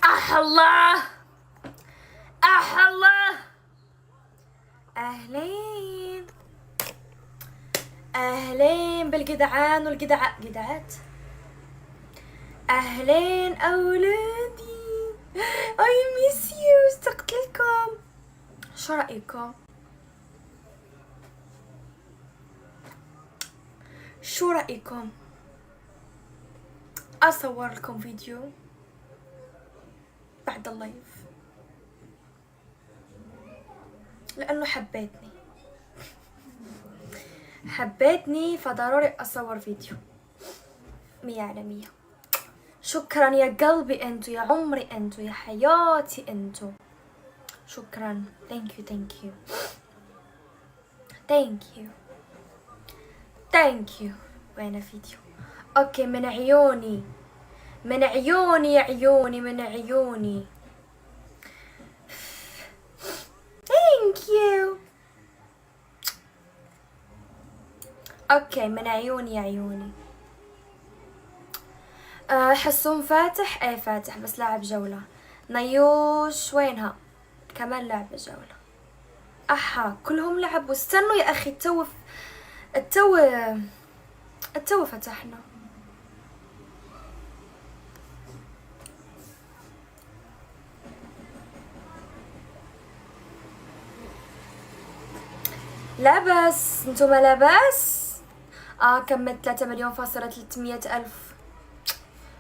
الله الله. اهلين اهلين بالجدعان جدعات. اهلين اولادي، اي ميس يو، اشتقت لكم. شو رايكم؟ اصور لكم فيديو بعد اللايف لانه حبيتني فضروري اصور فيديو 100%. شكرا يا قلبي انتو، يا عمري انتو، يا حياتي انتو، شكرا. ثانك يو. وين فيديو؟ اوكي، من عيوني يا عيوني، من عيوني. ثانك يو. اوكي، من عيوني يا عيوني. حسون فاتح؟ ايه فاتح بس لاعب جولة. نيوش وينها؟ كمان لعبة جولة. احا كلهم لعبوا. استنوا يا اخي، التو فتحنا. لا بس انتم لا بس. كملت 3,300,000.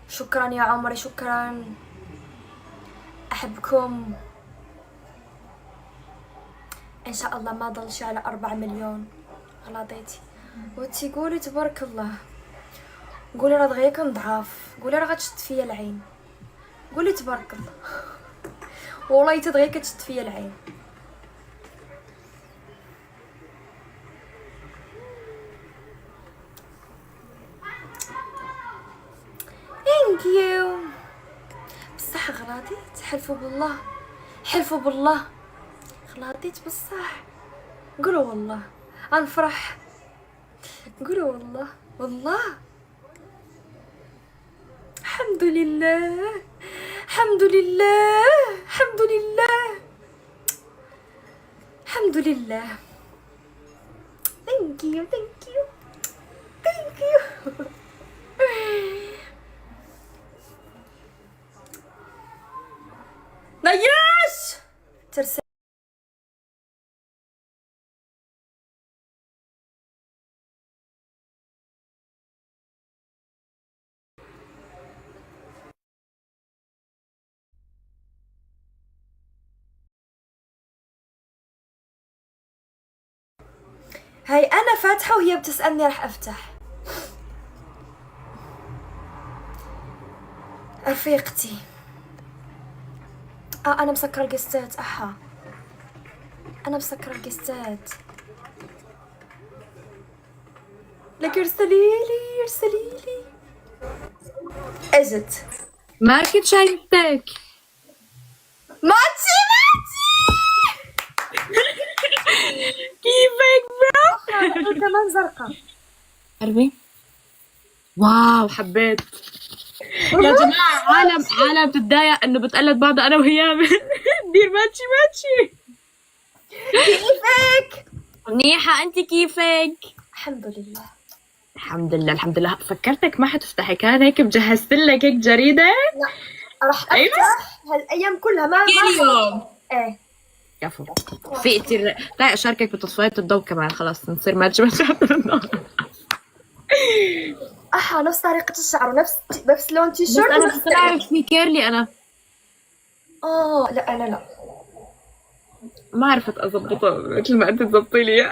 شكرا يا عمري، شكرا، احبكم. ان شاء الله ما ضل على 4 مليون. غلطيتي وانتي قولي تبارك الله، قولي راه دغيا ضعاف، قولي راه غتشد فيا العين، قولي تبارك الله. والله تدغيا كتشد فيا العين. ثانك يو. بصح غلطيت، حلفوا بالله غلطيت بصح. قولوا والله غنفرح، قولوا والله الحمد لله. ثانك يو. نياش ترسل. هاي انا فاتحة وهي بتسألني راح افتح. رفيقتي انا مسكرة القستات. انا مسكرة القستات. لك ارسليلي اجت. ما كنت شايفتك. ماتشي كيفك برو؟ كمان زرقاء. قربي. واو حبيت. يا جماعة عالم تتضايق انه بتقلد بعض انا وهي. ندير ماتشي. كيفك؟ منيحة، انت كيفك؟ الحمد لله. فكرتك ما حتفتحي، كان هيك مجهزت لك هيك جريدة. لا راح افتح هالايام كلها ما كل يوم. ايه كفو. في كتير. لا اشاركك بتصفيات الضوء كمان، خلاص نصير ماتش. نفس طريقة الشعر نفس لون تي شيرت. انا بتعرف في كيرلي انا. لا ما عرفت اضبطه مثل ما انت تضبطي لي.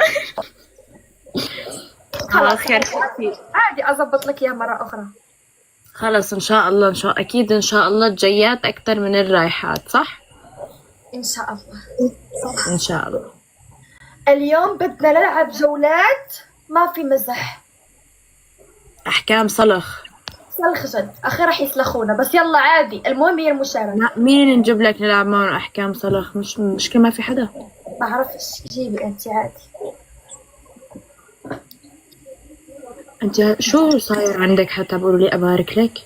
خلاص خير. عادي اضبط لك اياها مرة اخرى. خلاص ان شاء الله اكيد ان شاء الله الجيات اكتر من الرايحات، صح؟ ان شاء الله. ان شاء الله. اليوم بدنا نلعب جولات، ما في مزح. احكام صلخ جد اخي راح يسلخونا، بس يلا عادي، المهم هي المشاركة. لا مين نجيب لك نلعب معهم احكام صلخ؟ مش مشكلة، ما في حدا. بعرفش، جيبي انت عادي. انت شو صاير عندك حتى بقولوا لي ابارك لك؟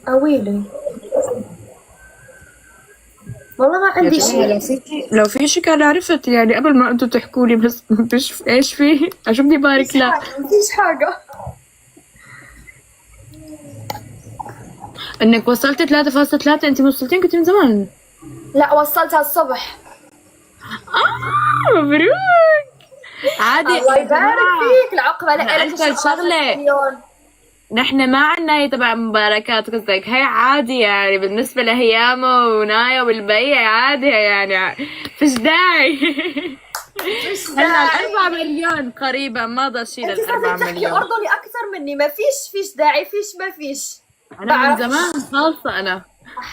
اويلي والله ما يا عندي جماعة شيء. لو في شي كان عرفت يعني قبل ما انتوا تحكوا لي، بس مش ايش في شو بدي بارك مفيش لك. حاجة، مفيش حاجة. انك وصلت 3.3، انت وصلتين كنت من زمان. لا وصلتها الصبح. مبروك. عادي الله يا يبارك جماعة. فيك، العقبة انا لك إن شاء اسأل الله 5 شغلة، مليون. نحن ما عنا هي تبع مباركات قصدك، هي عادي يعني بالنسبة لهيامو ونايا والبقية عادي يعني، فيش داعي. مش هلا داعي. الأربع مليون قريبا ما ضل شي انت للأربع صرتي تحكي مليون. اردني اكثر مني، ما فيش داعي، ما فيش. أنا من بعرفش. زمان خالصة، أنا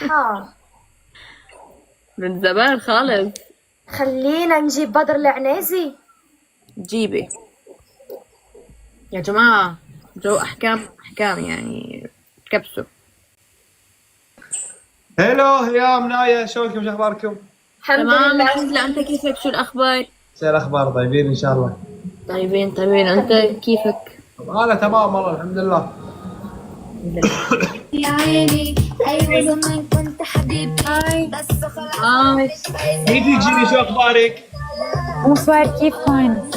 اها. من زمان خالص. خلينا نجيب بدر العنيزي. جيبي يا جماعة، جو أحكام أحكام يعني، كبسوا. هلو هيام نايا، شلونكم؟ شو اخباركم؟ الحمد تمام لله. الحمد لله، أنت كيفك؟ شو الأخبار؟ شو الاخبار؟ طيبين ان شاء الله. طيبين طيبين، أنت كيفك؟ انا تمام والله الحمد لله. الحمد لله. يا عيني ايوه زمان كنت حبيبي بس خلاص هاي كيفك جيني؟ شو اخبارك؟ Bonsoir, كيفكن؟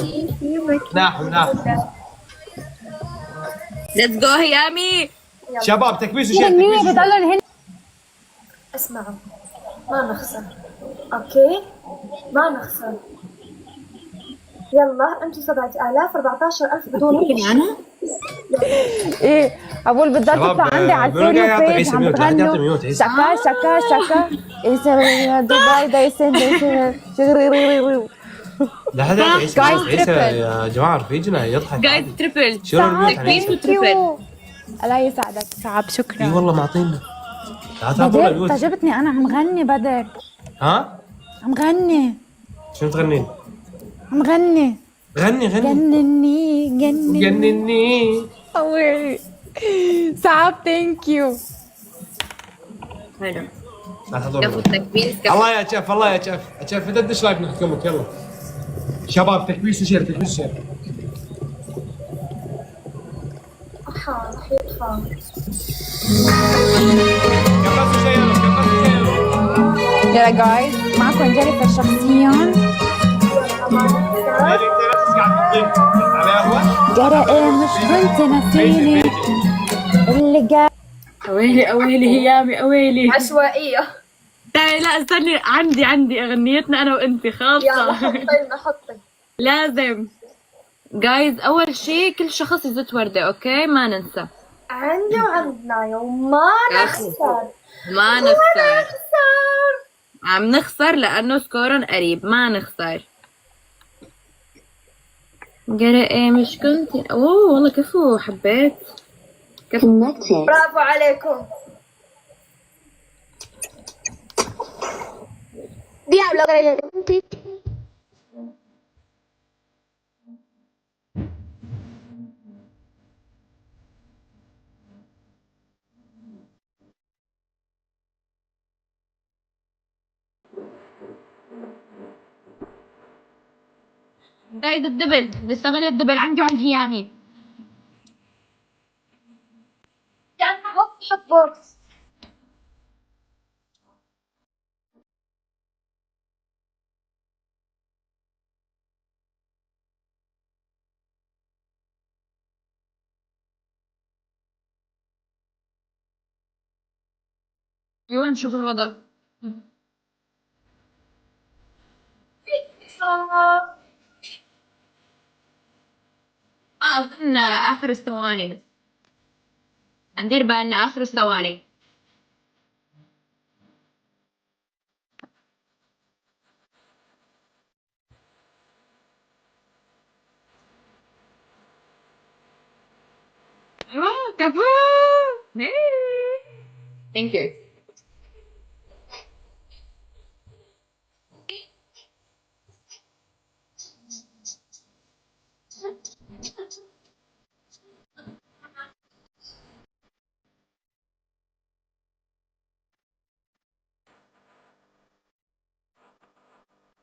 ناحو ناحو. ليتس جو هيامي. شباب تكبيس وشير، مين تكبيس وشير. بيضلوا هنا؟ اسمعوا، ما نخسر. اوكي، ما نخسر. يلا انتوا 7000 14000 بدون ممكن أنا؟ ايه ابول بتضل شباب، تطلع عندي على منو الفور قاعد يو يعطي بيج عيسى عم ميوت؟ لا حد يعطي بتغنوا ميوت عيسى. شكا شكا شكا دبي دايسن شغري. لا حد يعطي عيسى Guys, ميوت. عيسى triple. يا جماعه رفيجنا يضحك جايز عادي. تريبل. شو الميوت عن تكبيس عيسى؟ وتريبل. الله يسعدك صعب، اي شكرا. والله معطينا. لا تعطونا بدر ميوت. تعجبتني، انا عم غني بدر، ها؟ عم غني شنو تغنين؟ عم غني. غني غني. جنني جنني جنني. قوي. صعب، ثانك يو. حلو. لا كفو تحضروا. التكبيس كفو. الله يا شيف، الله يا شيف، شيف بدد ايش رايك نحكمك؟ يلا شباب تكبيس وشير، تكبيس وشير. اها راح يدفع. كبسوا شيروا، كبسوا شيروا. يلا جايز، معكم جينيفر شخصيا. هذه انت نفسك قاعد تطيب على قهوه؟ جرى ايه مش كنت ناسيني اللي جاي. أويلي أويلي هيامي أويلي. عشوائية. تعالي لا استني، عندي أغنيتنا أنا وأنت يلا خالصة. حطي لنا حطي. لازم. جايز أول شي كل شخص يزت وردة، أوكي ما ننسى. عندي وعندنا وما نخسر. ما ما نخسر. نخسر. عم نخسر لأنه سكورن قريب، ما نخسر. قرا ايه مش كنت، اوه والله كفو، حبيت كفو. برافو عليكم. diablo que le زايد الدبل، بستغل الدبل عندي وعندي يعني. حط بوكس. يلا نشوف الوضع. أظن آخر الثواني، ندير بالنا آخر الثواني. كفو. ثانك يو.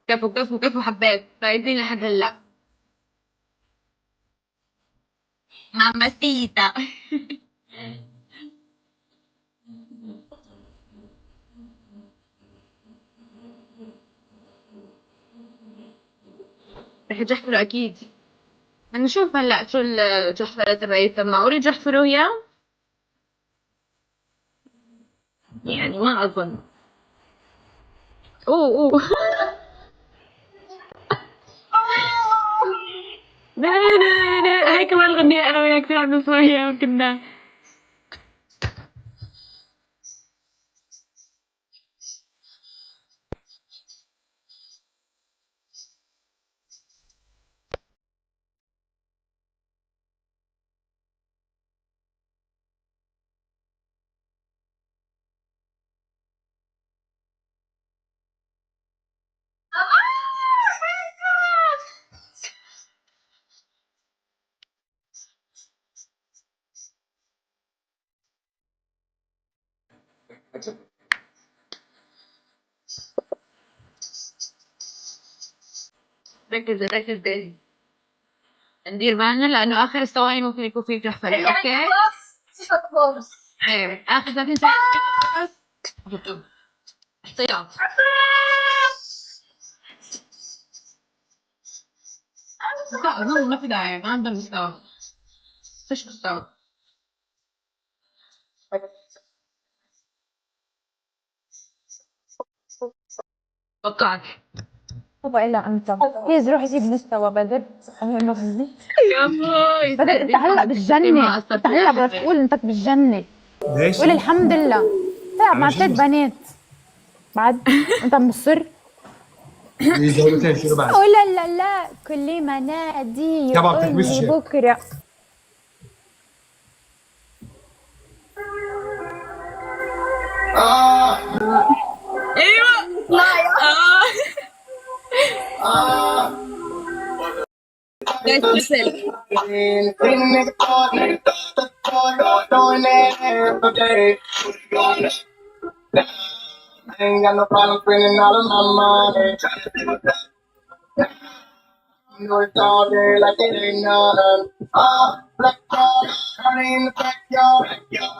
كفو كفو كفو، حبيت فايزين لحد هلا. ماماسيتا. رح يجحفلوا اكيد. نشوف هلا شو الجحفلة تبعيتها، معقول يجحفلوا اياه؟ يعني ما اظن. اوه لا هاي كمان غنية انا وياك عم نسمع اياها كنا. ركز ندير بالنا لأنه آخر الثواني ممكن يكون في جحفلة. أوكي؟ إيه آخر 30 ثانية احتياط. لا ما في داعي، ما عندنا مستوى. فيش مستوى. توقعت. بابا إلا أنت بليز روح جيب مستوى بدر. يا الله بدر أنت هلا بالجنة، أنت هلا بدك تقول أنت بالجنة. ليش؟ قول الحمد لله. تلعب مع أنا 3 جزء. بنات بعد أنت مصر. في جولتين شنو بعد؟ لا كل ما نادي شباب يقول تكبيس لي الشيء. بكرة. ايوه جايز تسل. Ain't got no problem spending all of my money. You know it's all day like it ain't none. Black car, honey in the backyard.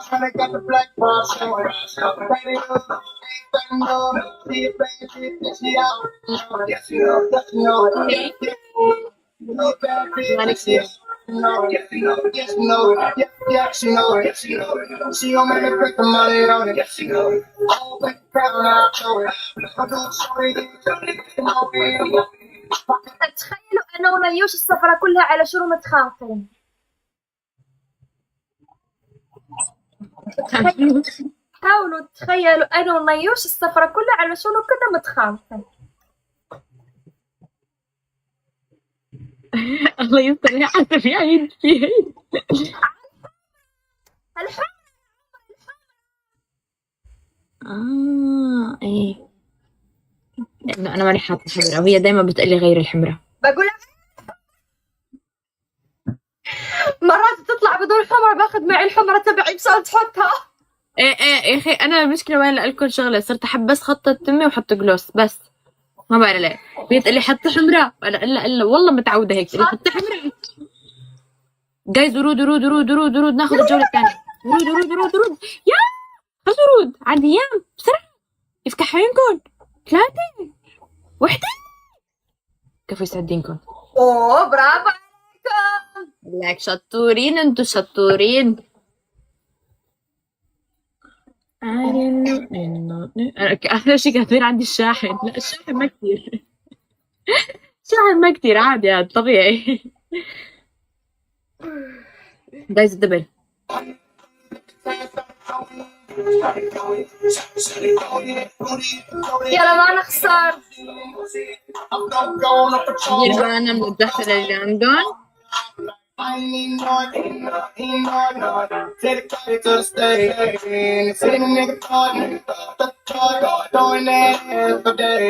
Tryna get the black bar showing. Ready to ain't been no. See it, baby, she out. Yes, you know it. You know bad bitch, yes, you know it. Yes, you know it. Yeah, she know it. She gon' make me put the money on it. Yes, she know it. Oh, baby, crown out, show it. I'm gonna show it. تخيلوا انا ونيوش السفرة كلها على شنو متخاطرين. حاولوا تخيلوا انا ونيوش السفرة كلها على شنو كنا متخاطرين. الله يستر حتى في عيد الحمد ايه لأنه أنا ماني حاطة حمرا وهي دايما بتقلي غير الحمرا. بقول مرات بتطلع بدون حمرة، باخذ معي الحمرة تبعي مشان تحطها. ايه يا أخي أنا المشكلة وين لكم شغلة، صرت أحب بس خطة تمي وحط جلوس بس، ما بعرف ليه. هي تقلي حط حمرا وأنا إلا والله متعودة هيك تقلي حط حمرا. جايز ورود ناخذ الجولة الثانية. ورود يا خذ ورود عاد أيام بسرعة يفتح عينكم. 3 وحدة كيف يسعدينكم. اوه برافو عليكم. لك شطورين انتو شطورين. احلى شي كثير عندي الشاحن. لا الشاحن ما كثير. الشاحن ما كثير عادي هذا طبيعي. جايز الدبل. يلا ما نخسر. دير بالنا من الدخلة اللي عندهم. I ain't dedicated to the stage. Sitting a nigga throwing that every day.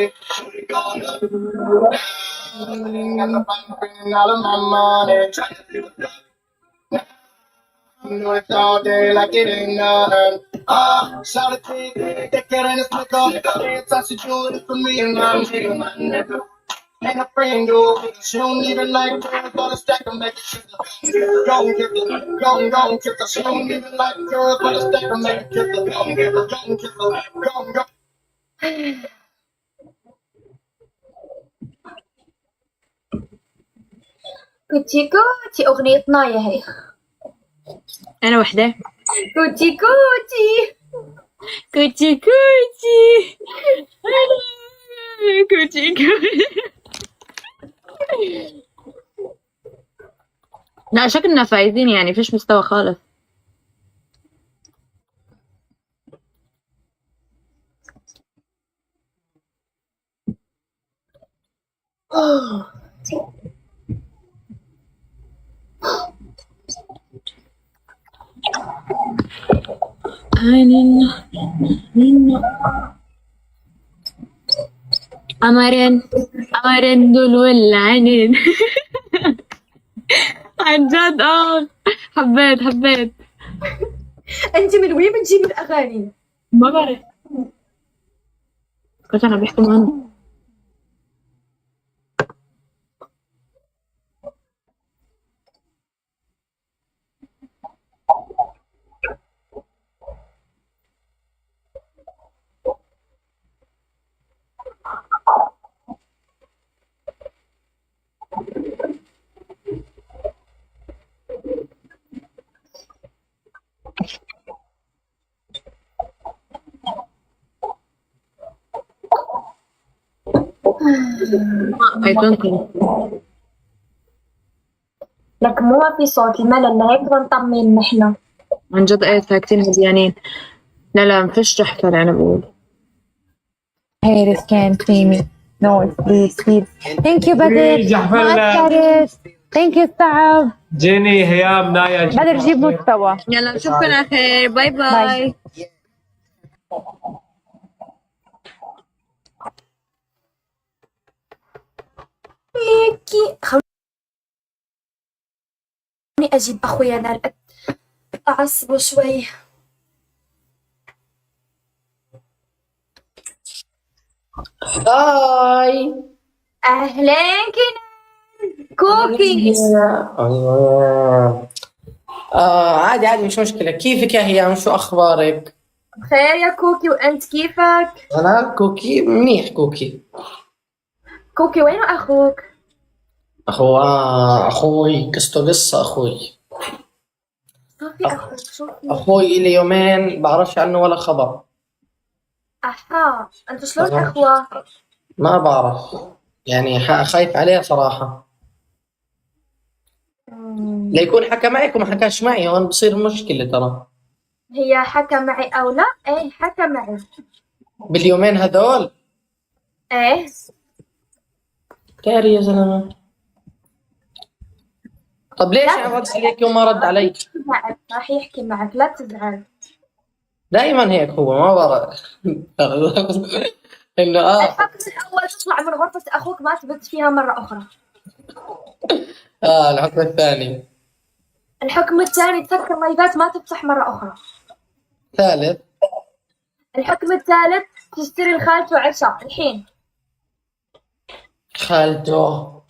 Ain't got no problem spending all of my money. You know it's all day like it ain't none. Shout it big, they get in this liquor. Every time she do it, it's for me and my nigga. Ain't a friend, dude. She don't even like girls, but a stack of make it. Go and kiss her, go and kiss her. She don't even like girls, but a stack of make it. Go and kiss her, go and go. كوتي كوتي أغنيتنا يا هي. انا وحده. كوتي كوتي. كوتي كوتي كوتي كوتي. لا شكلنا فايزين يعني، فيش مستوى خالص. أمرين أمرين دول والعنين. عن جد حبيت. أنت من وين بتجيب الأغاني؟ ما بعرف كنت أنا بحكي معنا. I don't think. لك مو ما في صوت الملل لهيك بنطمن نحن. عن جد ايه ساكتين هديانين. لا مفيش تحفة اللي أنا بقول. Iris can't see me. No, please. Thank you بدر. جحفل. Thank you صعب. جيني هيام نايا. بدر جيب مستوى. يلا نشوفكم على خير. باي. هيكي خلوني أجيب أخويا نال أعصبه شوي. هاي. أهلين كنان كوكي. عادي مش مشكلة. كيفك يا هيام؟ شو أخبارك؟ بخير يا كوكي، وأنت كيفك؟ أنا كوكي منيح. كوكي وين أخوك؟ أخوي قصة أخوي. شوفي أخوك شوفي. أخوي إلي يومين بعرفش عنه ولا خبر. أها، أنتوا شلون أخوة؟ ما بعرف يعني، خايف عليه صراحة. ليكون حكى معك وما حكاش معي، هون بصير مشكلة ترى. هي حكى معي أو لا؟ إيه حكى معي باليومين هذول. إيه كاري يا زلمة. طب ليش أنا رد عليك وما رد علي؟ راح يحكي معك، لا تزعل. دائما هيك هو، ما بعرف. إنه الحكم الأول تطلع من غرفة أخوك ما تبت فيها مرة أخرى. الحكم الثاني. الحكم الثاني تسكر لايفات ما تفتح مرة أخرى. ثالث. الحكم الثالث تشتري لخالته عشاء الحين. خالته.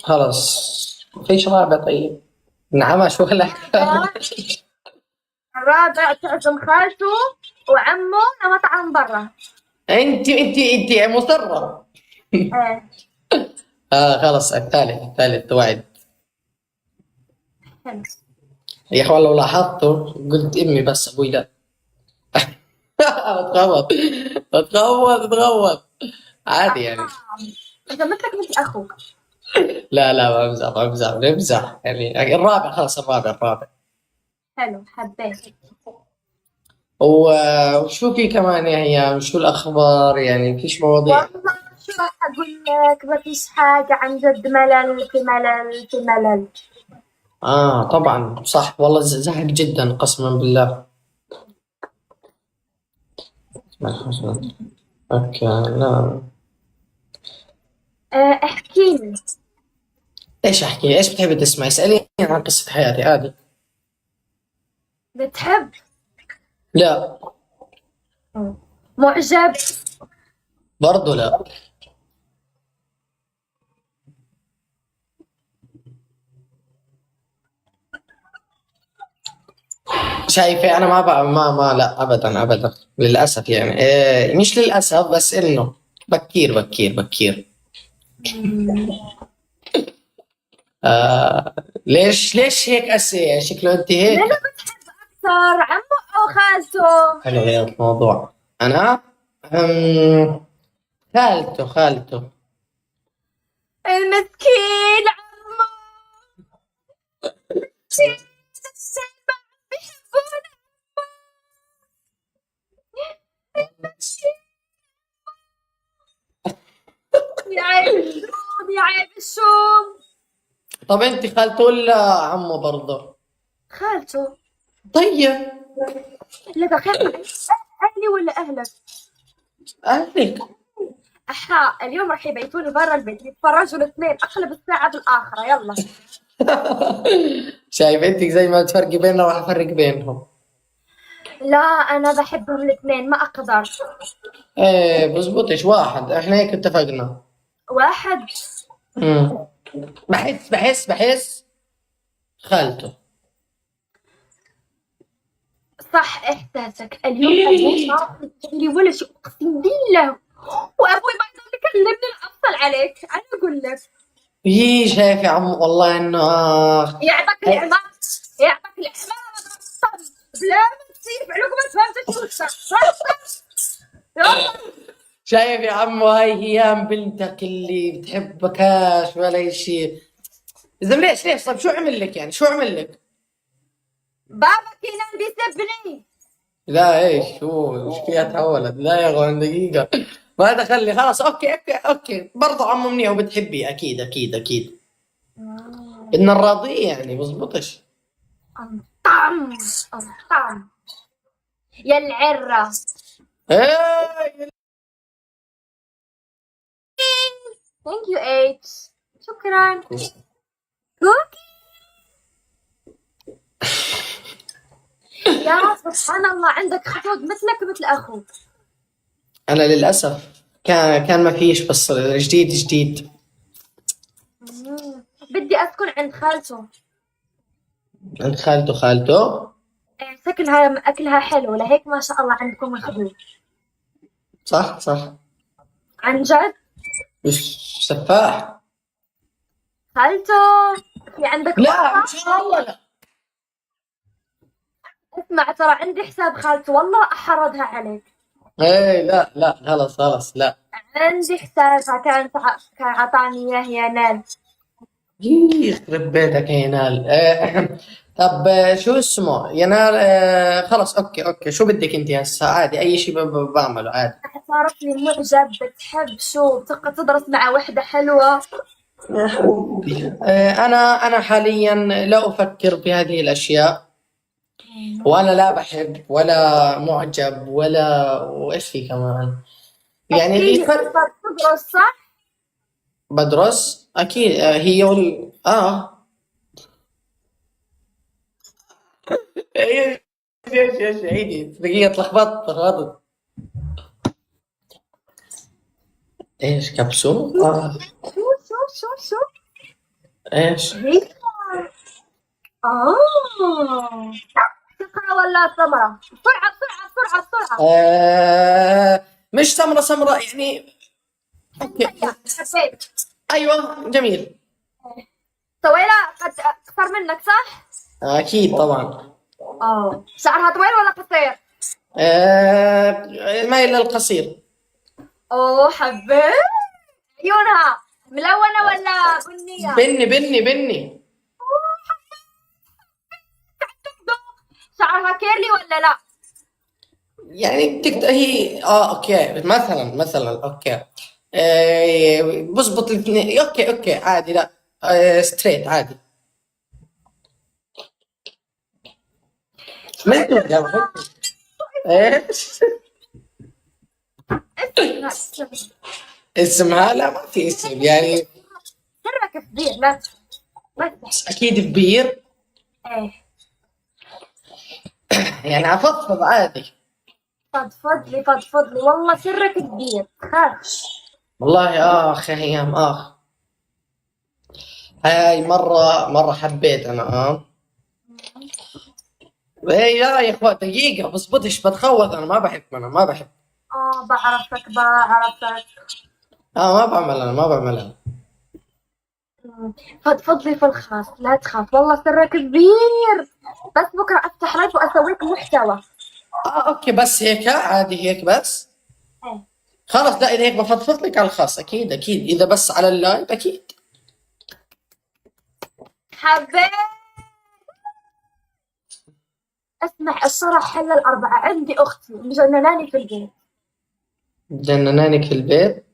خلص فيش رابع. طيب نعمش ولا الرابع تعزم خالته وعمه لمطعم برا. انت مصرة. ايه خلص الثالث توعد. حلو. يا اخوان لو لاحظتوا قلت امي بس ابوي لا. اتغوط عادي يعني. انت مثلك مثل اخوك. لا بمزح يعني. الرابع خلاص، الرابع. حلو حبيت. وشو في كمان يا هيام؟ شو الاخبار يعني؟ فيش مواضيع؟ والله شو راح اقول لك، ما فيش حاجة، عن جد ملل في ملل. طبعا صح والله، زهق جدا قسما بالله. اوكي لا. احكي لي. ايش احكي؟ ايش بتحبي تسمعي؟ اسأليني عن قصة حياتي عادي. بتحب؟ لا. معجب؟ برضو لا. شايفة أنا ما بقى ما لا أبدا للأسف يعني. مش للأسف، بس إنه بكير. ليش هيك أسئلة شكله أنت هيك؟ لأنه بتحب أكثر عمو أو خالته؟ حلو غير الموضوع. أنا خالته المسكين عمو. بيحبونه. يا عيب الشوم يا عيب الشوم. طب أنت خالته ولا عمه برضه؟ خالته. طيب لا دخل أهلي ولا أهلك؟ أهلك. أحا اليوم راح يبيتوني برا البيت يتفرجوا الاثنين أقلب الساعة بالآخرة. يلا. شايف أنت زي ما تفرقي بيننا راح أفرق بينهم. لا أنا بحبهم الاثنين ما أقدر. إيه بزبطش واحد، إحنا هيك اتفقنا. واحد. امم بحس خالته. صح إحساسك اليوم أبوي ما راح يشتري ولا شيء أقسم بالله. وأبوي ما يقدر يكلمني أفصل عليك. أنا أقول لك. يي شايف يا عم والله إنه يعطيك العمار. يعطيك العمار. بلا ما تصير فعلكم ما فهمتش شو الصح. يلا. شايف يا عم هاي هيام بنتك اللي بتحبكاش ولا شيء. زين ليش طيب شو عمل لك يعني شو عمل لك؟ بابا كينان بيسبني. لا ايش شو ايش فيها تحولت؟ لا يا اخوان دقيقة ما دخل لي خلاص اوكي برضه عمو منيح وبتحبيه اكيد بدنا نراضيه يعني بزبطش. طعم طعم يا العرة. ايه ثانك يو اتش. شكرا. كوكي. يا سبحان الله عندك خطوط مثلك مثل اخوك. انا للاسف كان ما فيش بس جديد. بدي اسكن عند خالته. عند خالته اكلها حلو لهيك ما شاء الله عندكم الخدود. صح عن جد. مش سفاح. خالته في عندك لا مرة؟ ان شاء الله لا. اسمع ترى عندي حساب خالته والله احرضها عليك. ايه لا خلص لا. عندي حسابها كان عطاني اياه يا نال. يخرب بيتك يا نال. طب شو اسمه يا نال؟ خلص اوكي شو بدك انت هسه عادي اي شيء بعمله عادي. صارت لي معجب بتحب شو بتبقى تدرس مع وحدة حلوة. يا حبيبي انا حاليا لا افكر بهذه الاشياء وانا لا بحب ولا معجب ولا وايش في كمان يعني احكيلي اللي صرت تدرس صح؟ بدرس اكيد. هي ايش عيدي دقيقة تلخبطت. ايش كبسول؟ شو ايش؟ هيك. تقرا ولا ثمرة؟ بسرعة. مش سمرة يعني. اوكي حبيت. ايوه جميل. طويلة قد أكثر منك صح؟ اكيد طبعا. شعرها طويل ولا قصير؟ مايل للقصير. حبيت. عيونها ملونة ولا بنية؟ بني. شعرها كيرلي ولا لا؟ يعني هي اوكي مثلا اوكي. بزبط الاثنين اوكي عادي لا. ستريت عادي. ايش اسمها؟ لا ما في اسم يعني. سرك كبير لا تفتح. اكيد كبير. ايه يعني افضفض عادي. فضفض لي والله سرك كبير تخافش. والله اخ يا هيام هاي مرة حبيت انا ايه يا اخوان دقيقة بزبطش بتخوث انا ما بحب بعرفك. ما بعملها فضفضلي في الخاص، لا تخاف والله سرك كبير. بس بكرة أفتح لايف وأسويك محتوى. اوكي بس هيك عادي هيك بس. إيه. خلاص لا اذا هيك بفضفض لك على الخاص اكيد اكيد اذا بس على اللايف اكيد. حبيت. اسمع الصراحة حل الأربعة، عندي أختي مجنناني في البيت. جننانك في البيت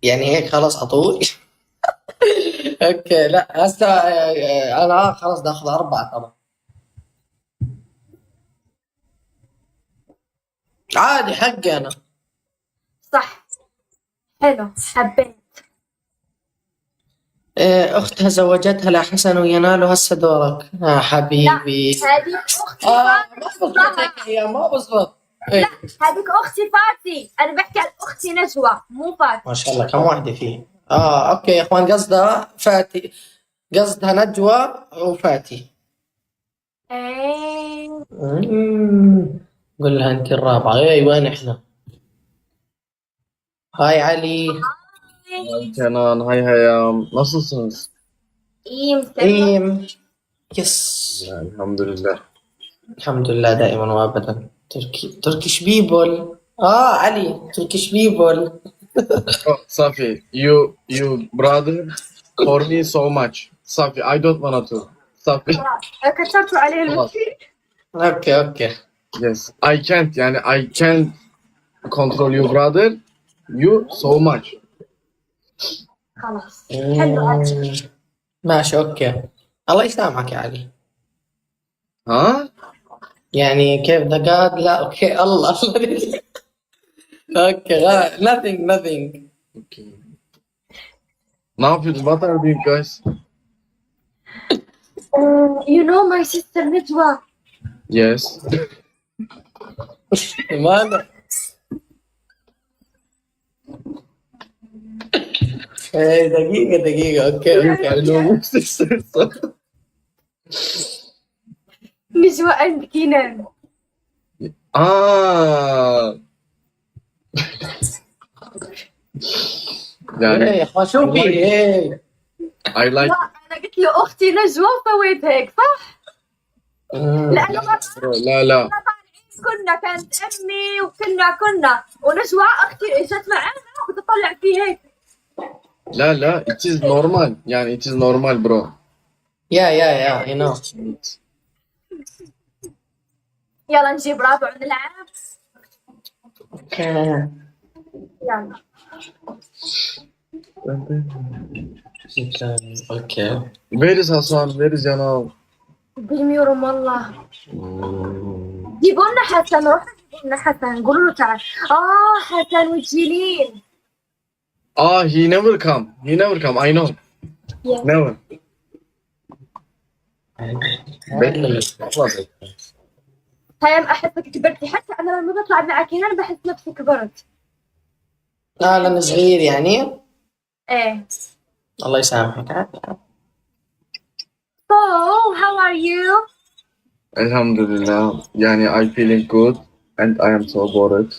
يعني هيك خلاص عطول. اوكي لا هسه انا خلاص ناخذ اربعه طبعا عادي حقي انا. صح. حلو حبيت. اختها زوجتها لحسن وينال هسه دورك يا حبيبي. هذيك أختي ما فاتي. بزبط هيك يا ما بزبط. إيه. هذيك أختي فاتي، أنا بحكي عن أختي نجوى مو فاتي. ما شاء الله كم واحدة فيه اوكي يا اخوان قصدها فاتي قصدها نجوى وفاتي. إيه. قول لها انت الرابعة. اي وين احنا؟ هاي علي. Kenan, hay hayam. Nasılsınız? إيه مسلمة. ايم يس. الحمد لله. الحمد لله دائما وابدا. تركيش بيبول. علي تركيش بيبول. Oh, Safi, you brother for me so much. Safi, I don't wanna to. Safi, كتبتوا عليه خلاص. المشي. اوكي Yes, I can't. Yani I can't control you brother. You so much. خلاص حلو علي. ماشي اوكي. الله يسامحك يا علي. Huh? يعني كيف دقات لا اوكي الله اوكي nothing. Okay. Ne yapıyorsunuz? What are you doing guys? You know my sister نجوى. Yes. ماذا؟ دقيقة اوكي. I know your sister. نجوى عند كينان. Aa. Yani يا اخوان شو في هيك؟ I like لا أنا قلت له أختي نجوى وسويت هيك صح؟ لأنه مرة لا كنا كانت أمي وكنا ونجوى أختي إجت معانا وبتطلع فيه هيك. لا it is normal. Yani it is normal bro. يا I know. يلا نجيب رابع ونلعب. اوكي يلا. اوكي. Where is Hasan? Where is Yanal? بالميورم والله. جيبوا لنا حسن، روحوا جيبوا لنا حسن، قولوا له تعال. حسن وجيلين. He never come. I know. Yes. Never. هيام أحسك كبرتي، حتى أنا لما بطلع معك هنا بحس نفسي كبرت. لأنه صغير يعني. إيه. الله يسامحك. So how are you? Alhamdulillah. Yani I feeling good and I am so bored.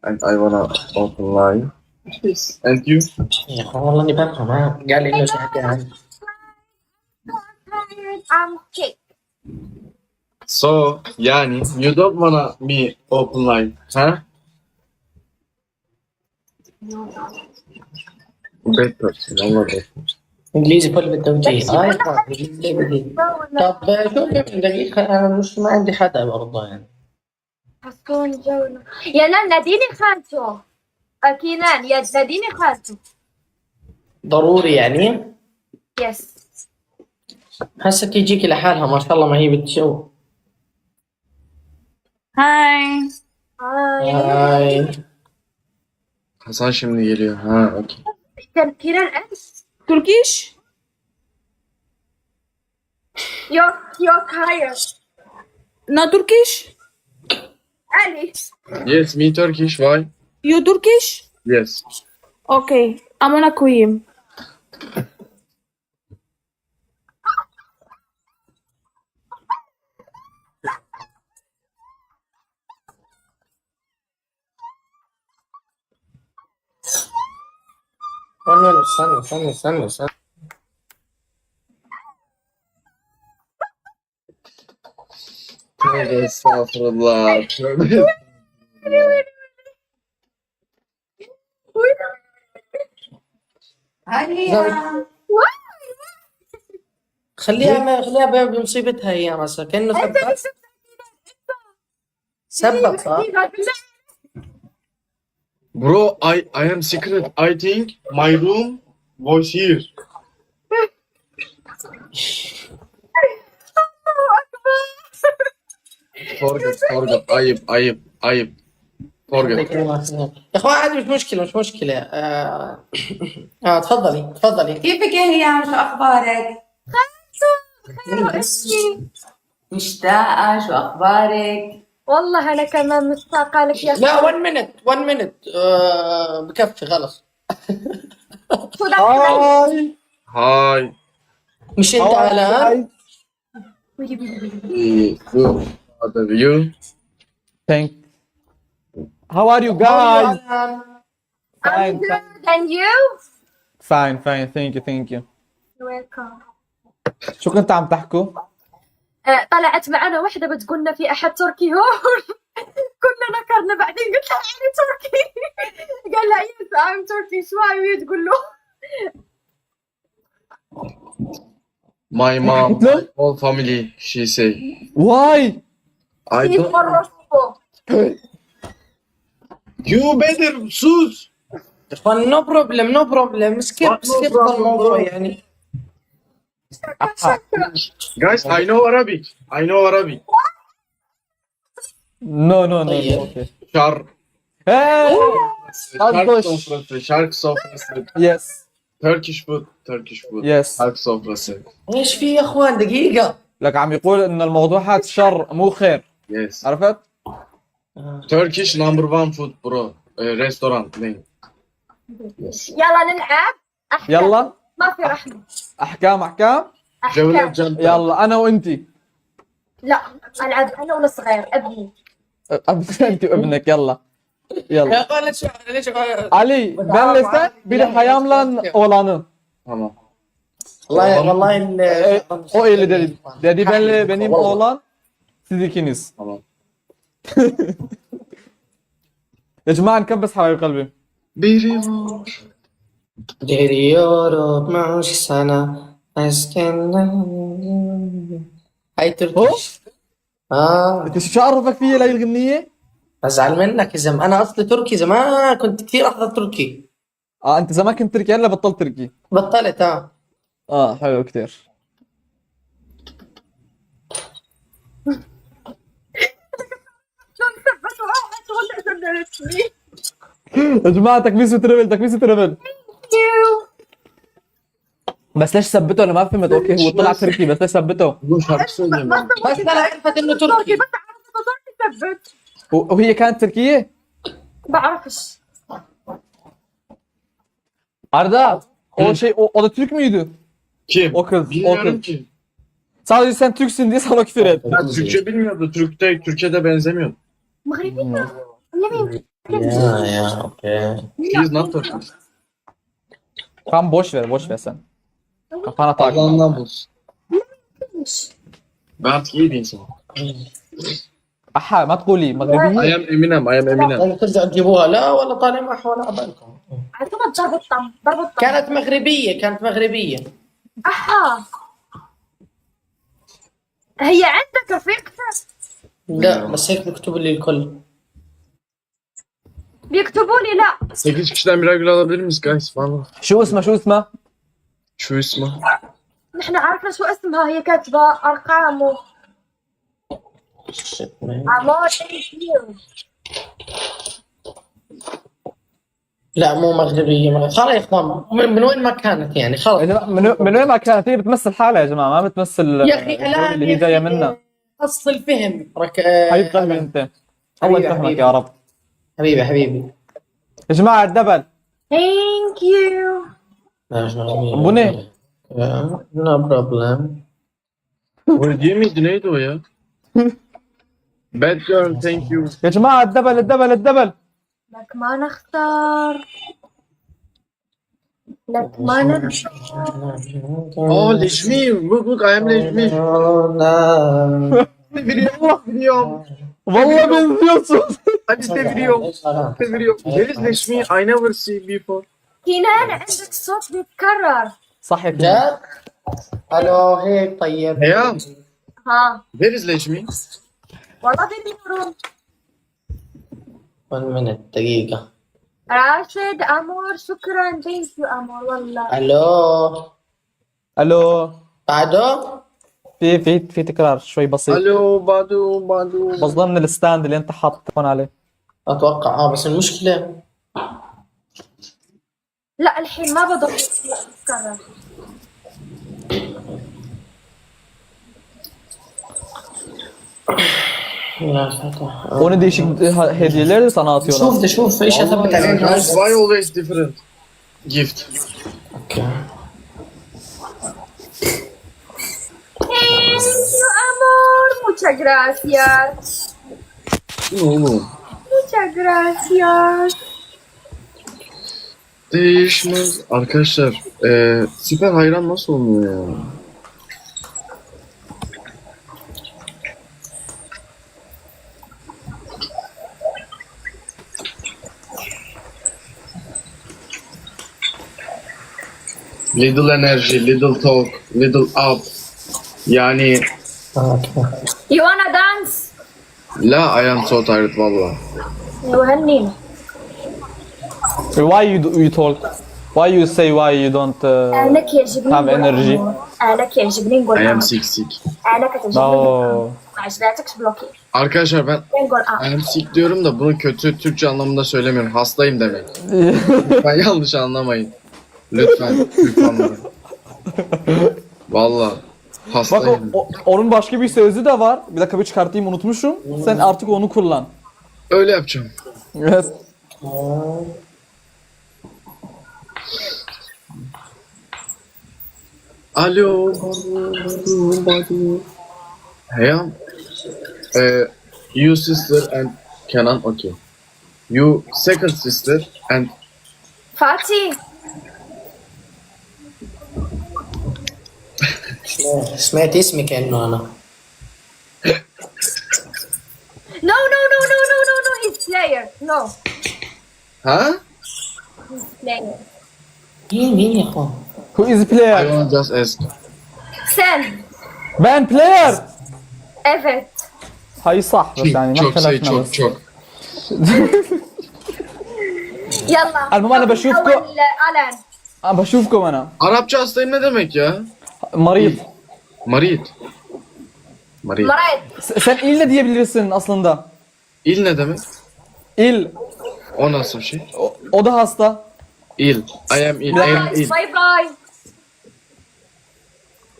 And I wanna open live. Yes. And you? يا أخوان والله إني بفهم قال لي إنه زهقان. I'm sick. So yani you don't wanna me open live, huh? Bad person. Allah bad. إنجليزي فل بالتوجيه. يا أخوان إنجليزي بدي. طب شوف من دقيقة أنا مش ما عندي حدا برضه يعني. حسون جونا. يا نان ناديني خالته. كينان يا ناديني خالته. ضروري يعني. يس. هسه تيجيك لحالها ما شاء الله ما هي بتشوف. هاي. هاي. Hasan şimdi geliyor. Ha, okay. كان كينان أنت. تركيش؟ You're tired. No Turkish? Ali. Yes, me Turkish. Why? You Turkish? Yes. Okay, I'm gonna queen. استنى. استغفر الله. خليها بمصيبتها هي مثلا كأنه سبب صح؟ Bro, I am secret. I think my room was here. Forget. ayıp. Forget. يا اخوان عادي مش مشكلة تفضلي كيفك يا هيام؟ شو أخبارك؟ مشتاقة، شو أخبارك؟ والله انا كمان مشتاقه لك يا لا 1 minute بكفي خلص. شو دخلك؟ Hi. مش انت الان؟ Good. What are you? How are you guys? I'm good and you? Fine. Thank you. welcome. شو كنت عم تحكوا؟ طلعت معنا وحده بتقول لنا في احد تركي هون. كنا نكرنا بعدين قلت لها انا تركي. قال لها yes I'm Turkish شوي تقول له My mom, my whole family, she say. Why? I don't. You better sus. نو بروبلم سكيب الموضوع يعني. Guys, I know Arabic. No. طيب. Okay. Şark Hey! Şark sofrası. Yes. Turkish food. Yes. Şark sofrası. ايش في يا اخوان دقيقة؟ لك عم يقول إن الموضوع هذا شر مو خير. Yes. عرفت؟ Turkish number one food bro. Restaurant name. Yes. يلا نلعب أحكام. يلا ما في رحمة. أحكام. جولة جنة. يلا أنا وأنتي. لا ألعب أنا والصغير ابني. أنت وابنك يلا. يا اخوان ليش علي ben listen bir de Hayam'la oğlanı. Tamam. والله O öyle dedi. Dedi benle benim oğlan siz ikiniz. Tamam. يا جماعة نكبس حبايب قلبي. Biri var. Geliyorum معوش sana أسكن هاي تركيش. انت شو عرفك فيا لهي الغنية؟ أزعل منك يا زلمة، أنا أصلي تركي زمان كنت كثير أحضر تركي. انت زمان كنت تركي هلا بطلت تركي. بطلت حلو كثير. يا جماعة تكبيس وتربل. بس ليش ثبته؟ انا ما فهمت. اوكي هو طلع تركي بس ليش ثبته؟ Bu şarkı söyleyeyim ben. بس أنا عرفت إنه تركي. ثبت. وهي كانت تركية؟ بعرفش. Arda o da Türk müydü? Kim? O kız. Bilmiyorum ki. Sadece sen Türksün diye sana küfür et. Ben Türkçe bilmiyordu. Türkiye'de benzemiyor. مغربي ما مين؟ يا أوكي. He is not Turkish. Tamam boş ver sen. Kafana tak. Allah'ından bulsun. Ben artık iyi bir insanım. Aha ما تقولي I مغربية. am Eminem. ترجع تجيبوها لا ولا طالع معها ولا عبالكم. عندما تجرب الطم ضرب الطم. كانت مغربية. أها. هي عندك رفيقتك؟ لا بس هيك مكتوب لي الكل. بيكتبوا لي لا. 8 kişiden birer gül alabilir miyiz guys? Valla. شو اسمها؟ Şu ismi. نحن عارفة شو اسمها هي كاتبة أرقام عمار لا مو مغربية خلاص يا اخوان من وين ما كانت يعني خلاص. من وين ما كانت هي بتمثل حالها يا جماعة، ما بتمثل يا اخي لا اللي هي جاية منها. قص الفهم حبيب قلبي انت. الله يفهمك يا رب. حبيبي يا جماعة الدبل. Thank you. بني. No problem. O değil miydi? Neydi o ya? Bad girl, thank you. يا جماعة الدبل. لك ما نختار. لك ما نرجع. Oh, Leşmi. Look, I am Leşmi. Biliyorum. Vallahi benziyorsun. Hadi biliyorum. Where is Leşmi? I never see before. كنان عندك صوت بيتكرر. صح يا كنان. جد؟ الو هيك طيب. Heyam. ها Where is Leşmi? والله بالميكروفون. 1 minute دقيقة. راشد أمور شكرا ثانك يو أمور والله. الو الو. بعده؟ في تكرار شوي بسيط. Alo Badu. بس ضمن الستاند اللي انت حاط هون عليه. اتوقع بس المشكلة لا الحين ما بضل يتكرر. لا فتح. Onu değişik hediyeler de sana atıyorlar. شوف ايش اثبت عليه Guys, why always different? Gift. اوكي. Thank you amor. Muchas gracias. Oğlum. Muchas gracias. Değişmez. Arkadaşlar, süper hayran nasıl olmuyor ya? Little energy, little talk, little up. Yani You wanna dance? la I am so tired valla. يوهنينا. Why you talk? Why you say why you don't لك يعجبني have نقول energy? أمور. لك يعجبني نقول I am أمور. sick. لك تعجبني No. ما عجبتكش بلوكي. Arkadaşlar ben نقول I am sick diyorum da bunu kötü Türkçe anlamında söylemiyorum. Hastayım demek. Ben yanlış anlamayın. Lütfen. Valla. Bak Hastayım. onun başka bir sözü de var. Bir dakika bir çıkartayım unutmuşum. Sen artık onu kullan. Öyle yapacağım. Evet. Alo. Badu. Heyam. You sister and Kenan, okay. You second sister and فاتي. سمعت اسمي كأنه انا. No. He's player. No. ha? He's player. مين يا اخوان؟ Who is I player? wanna just ask. Sen. Ben player. Evet. هاي صح بس يعني ما Çok şey اختلفنا بس. çok. يلا. المهم أنا بشوفكم. أول ألان. بشوفكم انا. Arapça hastayım ne demek ya? مريض. Marit. مريض. Sen il de diyebilirsin aslında. İl ne demek? İl. O nasıl bir şey? O da hasta. İl. I am il. I am il. باي باي.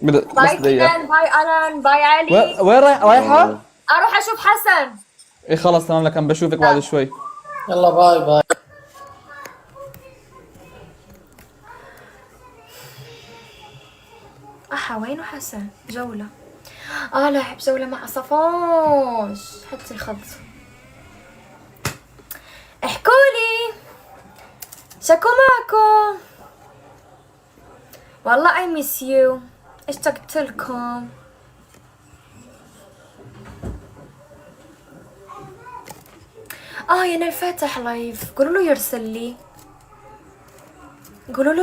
بس باي دقيقة. كنان. باي ألان. باي علي. وين رايحة؟ أروح أشوف حسن. ايه خلاص تمام لكن بشوفك بعد شوي. يلا باي. وينه حسن؟ جولة. لعب جولة مع صفوش حتى يخض. احكولي شكو ماكو. والله I miss you. اشتقت لكم. يا نال فاتح لايف. قولوا له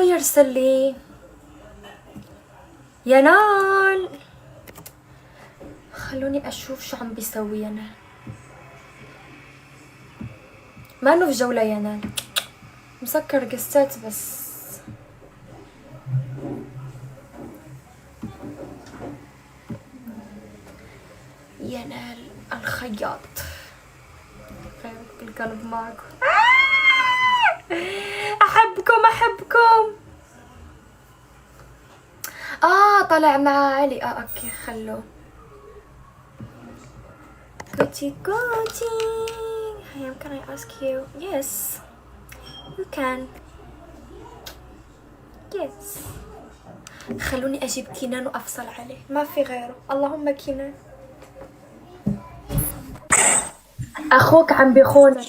يرسل لي. يا نال خلوني اشوف شو عم بيسوي يا نال. ما انه في جولة يا نال. مسكر قصات بس. يا نال الخياط. خيرك بالقلب معكم. احبكم. طلع مع علي. اوكي خلوه. كوتي. Can I ask you? Yes. You can. Yes. خلوني اجيب كنان وافصل عليه. ما في غيره. اللهم كنان. اخوك عم بيخونك.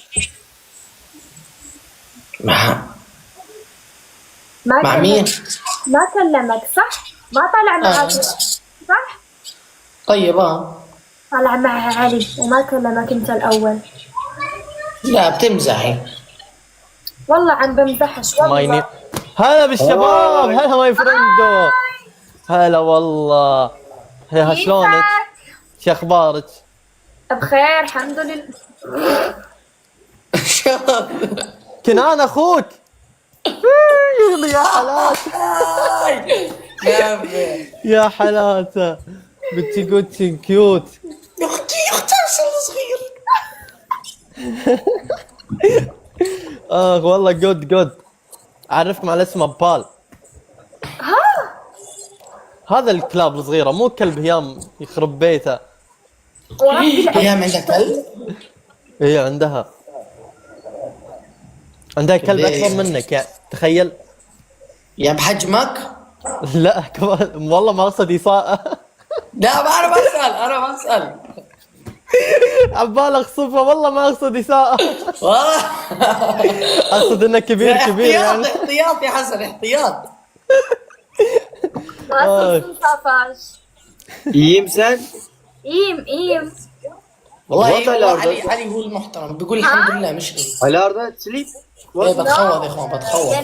مع مين؟ ما كلمك صح؟ ما طلع معك صح؟ طيب طلع مع علي وما كلمك انت الاول. لا بتمزحي. والله عم بمزحش والله. هلا بالشباب، هلا ماي فريندو، هلا والله. يا شلونك؟ شو اخبارك؟ بخير الحمد لله. كنان اخوك. يا حالات يا حالاته، بنتي قلتي كيوت. يا اختي عسل صغير. والله جود. اعرفكم على اسمه بال. هذا الكلاب الصغيره، مو كلب هيام يخرب بيته. هيام عندها كلب؟ هي عندها كلب اكبر منك يعني تخيل. يا بحجمك؟ لا كمان والله ما اقصد إساءة. لا انا بسأل عبالي اخصفه، والله ما اقصد إساءة. اقصد انه كبير يعني. احتياط يا حسن، احتياط. صفاش. İyiyim sen? إيم والله علي هو المحترم، بيقول الحمد لله مش Alarda sleep. ايه بتخوض يا اخوان بتخوض.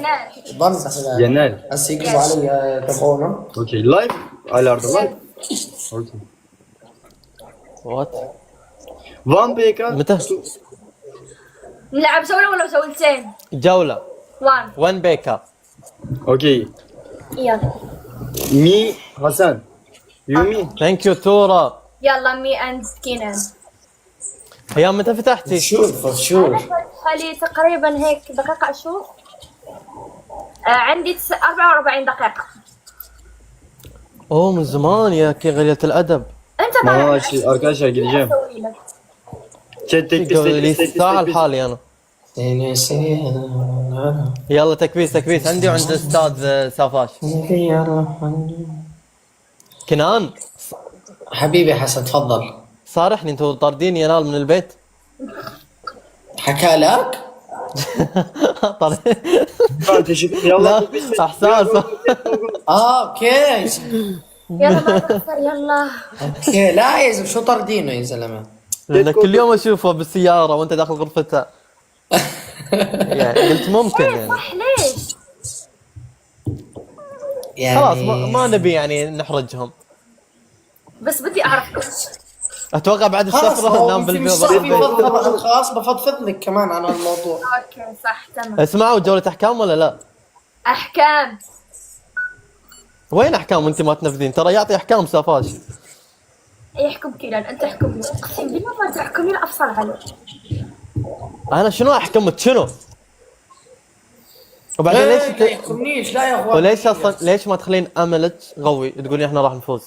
بمزح Genel. هسه يقلبوا علي تبعونا. Okay. Live. Alarda live. Okay. وات One BK. متى؟ نلعب جولة ولا جولتين؟ جولة 1 بيكا. Okay. يلا Me Hasan. You me? ثانك يو تورا. يلا مي اند كينان. هيام متى فتحتي؟ شوف حالي تقريبا هيك دقيقة اشوف. عندي 44 دقيقة. اوه من زمان يا كي غلية الادب. انت Mamaşi arkadaşlar gideceğim. Chat لي الساعة لحالي انا. يلا تكبيس عندي وعند الاستاذ سافاش. كنان حبيبي حسن تفضل. صارحني انتوا طاردين ينال من البيت. حكى لك؟ لا احساس. اوكي يلا ما تخسر يلا. اوكي. لا يا زلمه شو طردينه يا زلمه؟ لان كل يوم اشوفه بالسيارة وانت داخل غرفته. يعني قلت ممكن يعني. صح ليش؟ يعني خلاص ما نبي يعني نحرجهم. بس بدي اعرف اتوقع بعد السفرة ننام بالبيت. خلاص بفضفض لك كمان عن الموضوع. اوكي صح تمام. اسمعوا جولة احكام ولا لا؟ احكام. وين احكام وانت ما تنفذين؟ ترى يعطي احكام سافاش. يحكم كيلان انت احكم لي. اقسم بالله ما تحكم لي افصل عليك. انا شنو احكمك شنو؟ وبعدين لا يحكمنيش لا يا اخوان. وليش اصلا ليش ما تخلين املك قوي تقولين احنا راح نفوز؟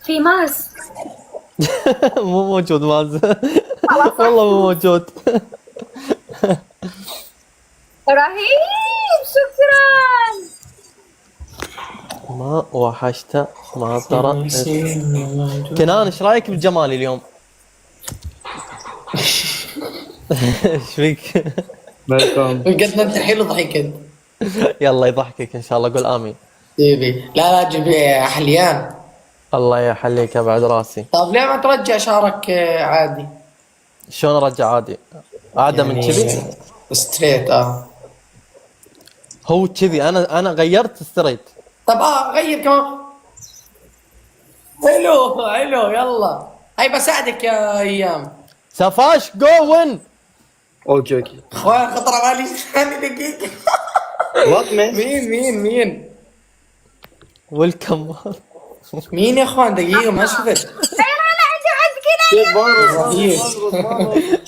في ماز. مو موجود ماز. والله مو موجود. رهيب شكرا. ما وحشته ما ترى. كنان ايش رايك بجمالي اليوم؟ ايش فيك؟ قد انت حلو ضحكت. يلا يضحكك ان شاء الله، قول امين. حبيبي لا جيب حليان. الله يحليك بعد راسي. طيب ليه ما ترجع شعرك عادي؟ شلون ارجع عادي؟ عاده من كذي؟ ستريت هو كذي انا غيرت ستريت. طب غير كمان. حلو يلا. هاي بساعدك يا ايام. سافاش جو وين. Okay. اخوان خطر على بالي دقيقة. What man? مين؟ ويلكم. مين يا اخوان دقيقة ما شفت.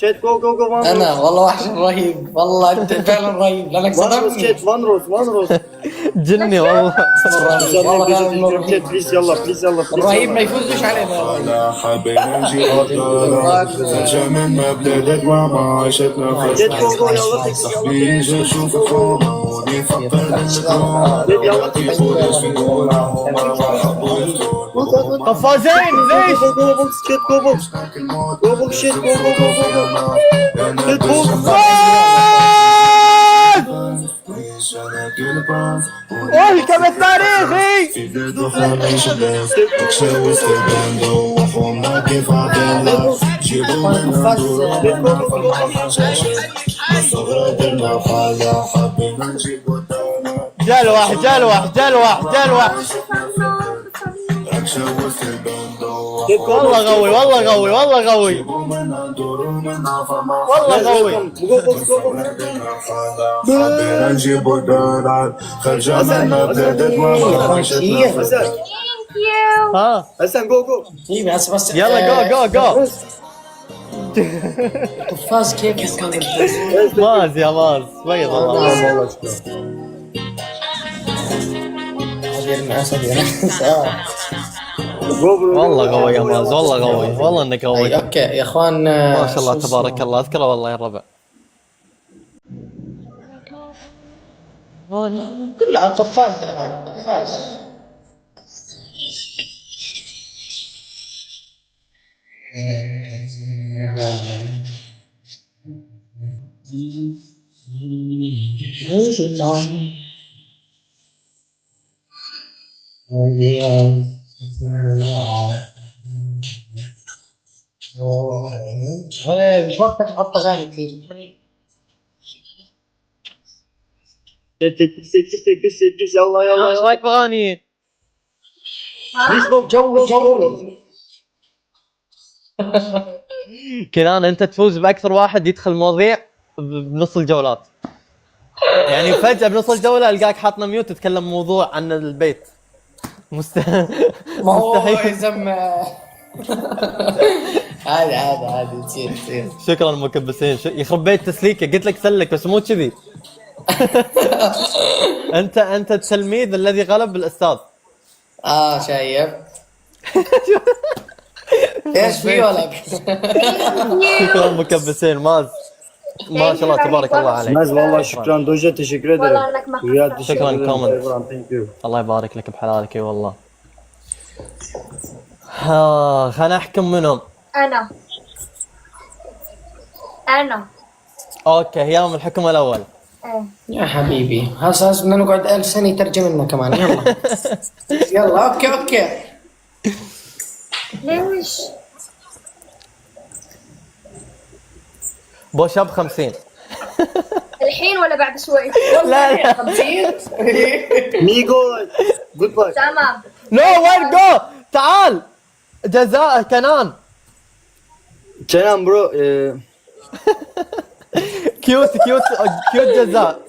Chat Chat go one. انا والله وحش رهيب، والله انت فعلا رهيب لانك صدمتني. Chat one rose. جني والله. والله Chat please يلا. رهيب ما يفوزش علينا. قفازين ليش؟ Go box. Shit go. Shit box. ويلكم التاريخي. جلوح جلوح جلوح جلوح. والله قوي والله قوي والله قوي والله قوي. ها حسن جو جو. بس يلا جو جو جو. قفاز كيف يكون ماز يا ماز بيض الله. والله قوي يا ماز والله قوي والله انك قوي. اوكي يا اخوان ما شاء الله تبارك الله. اذكره والله يا الربع. كلها قفاز. وقتك حط اغاني كثير. الله يلا ايش رايك باغاني؟ جو كنان انت تفوز باكثر واحد يدخل مواضيع بنص الجولات. يعني فجأة بنص الجولة القاك حاطنا ميوت تتكلم موضوع عن البيت. ما هو مستحيل. يزم عادي تصير. شكرا مكبسين. يخرب بيت تسليكه. قلت لك سلك بس مو كذي. انت التلميذ الذي غلب الاستاذ. شايف ايش في ولا شكرا مكبسين ماز. ما شاء الله تبارك الله عليك. ماز والله شكرا دوجة تشكر والله ederim. انك ما شكرا كومنت. Thank you. الله يبارك لك بحلالك اي والله. خلنا احكم منهم. انا اوكي هيام الحكم الاول. يا حبيبي هسه بدنا نقعد 1000 سنة يترجم لنا كمان. يلا يلا اوكي ليش؟ بوشاب 50. الحين ولا بعد شوي؟ لا 50. Migo, goodbye. تمام. نو وين جو. تعال جزاء كنان. Kenan bro. كيوت جزاء.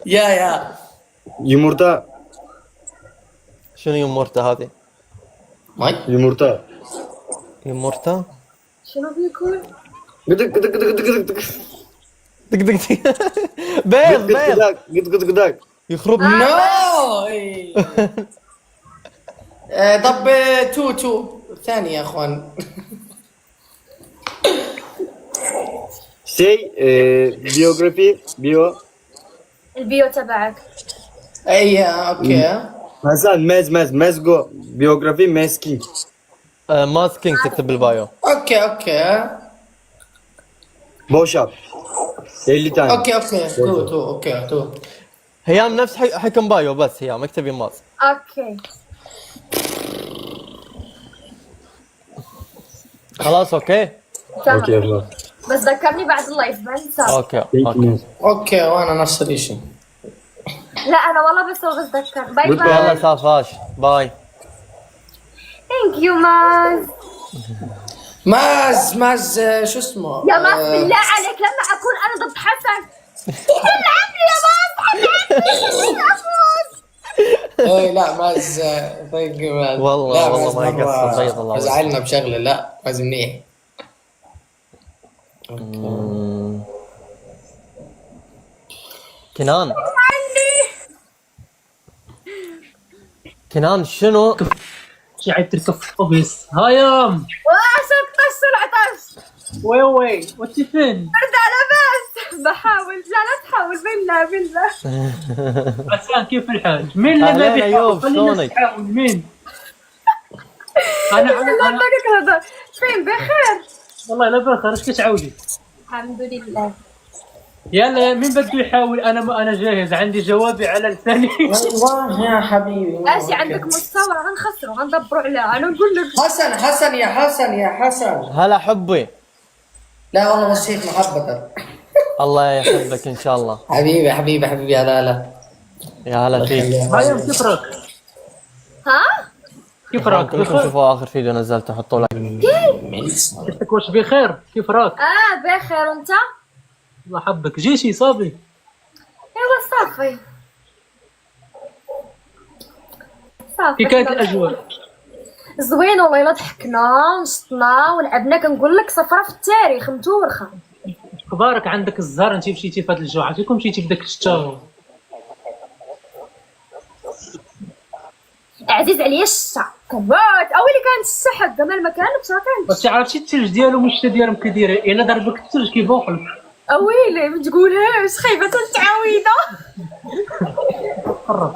يا Yumurta. شنو يمورتا هذه؟ Yumurta. يمورتا شنو بيكون؟ Gıdık gıdık gıdık gıdık gıdık. دق دق دق. بيض بيض. Gıdık gıdık gıdık. يخرب. نو. طب تو ثاني يا اخوان. Biyografi, bio. البيو تبعك. اي اوكي. Hasan, mezgo. Biyografi, masking. ماسكينج تكتب بالبايو. اوكي Boşap. 50 tane. اوكي تو. هيام نفس حكم بايو بس هيام اكتبي ماز. اوكي. خلاص اوكي. تمام. بس ذكرني بعد اللايف بنسى. اوكي وانا نفس الشيء. لا انا والله بس ذكر. باي يلا باي. سافاش باي. ثانك يو ماز شو اسمه؟ يا ماز بالله عليك لما اكون انا ضد حسن العب لي يا ماز. ايه لا ماز طيب والله ما يقصر بيض الله. زعلنا بشغله. لا ماز منيح. كنان شنو؟ قاعد تركب في الطبيس هايام. عشان تطش العطش. وي وانت فين؟ برد على بس بحاول. لا تحاول بالله. عسان كيف الحال؟ مين اللي ما بيحاول؟ خلينا نحاول. مين؟ انا فين بخير؟ والله لا بخير. ايش عودي؟ الحمد لله. يلا مين بده يحاول؟ انا جاهز، عندي جوابي على لساني. والله يا حبيبي. اجي عندك مستوى غنخسروا غندبروا عليها. انا نقول لك حسن يا حسن. هلا حبي. لا والله مشيت محبتك. الله يحبك ان شاء الله. حبيبي هلا. يا هلا فيك. هاي كيف راك؟ ها كيف راك؟ كلكم شوفوا اخر فيديو نزلته حطوا لايك. كيفك؟ واش بخير؟ كيف راك؟ بخير. وانت؟ الله حبك. جيشي صافي؟ ايوا صافي. كي كانت الاجواء؟ زوين والله. الا ضحكنا ونشطنا ولعبنا. كنقول لك صفرة في التاريخ متورخه. اخبارك؟ عندك الزهر؟ انت مشيتي في هذا الجو، عرفتيكم مشيتي في داك الشتا. عزيز عليا الشتا كبات. اويلي كانت الشتا حدا ما المكان بشاطين. بس عرفتي الثلج ديالو مش الشتا ديالهم كيدير، الا ضربك الثلج كيفوقلك. اويلي ما تقولهاش خايبه التعويضه. قرب.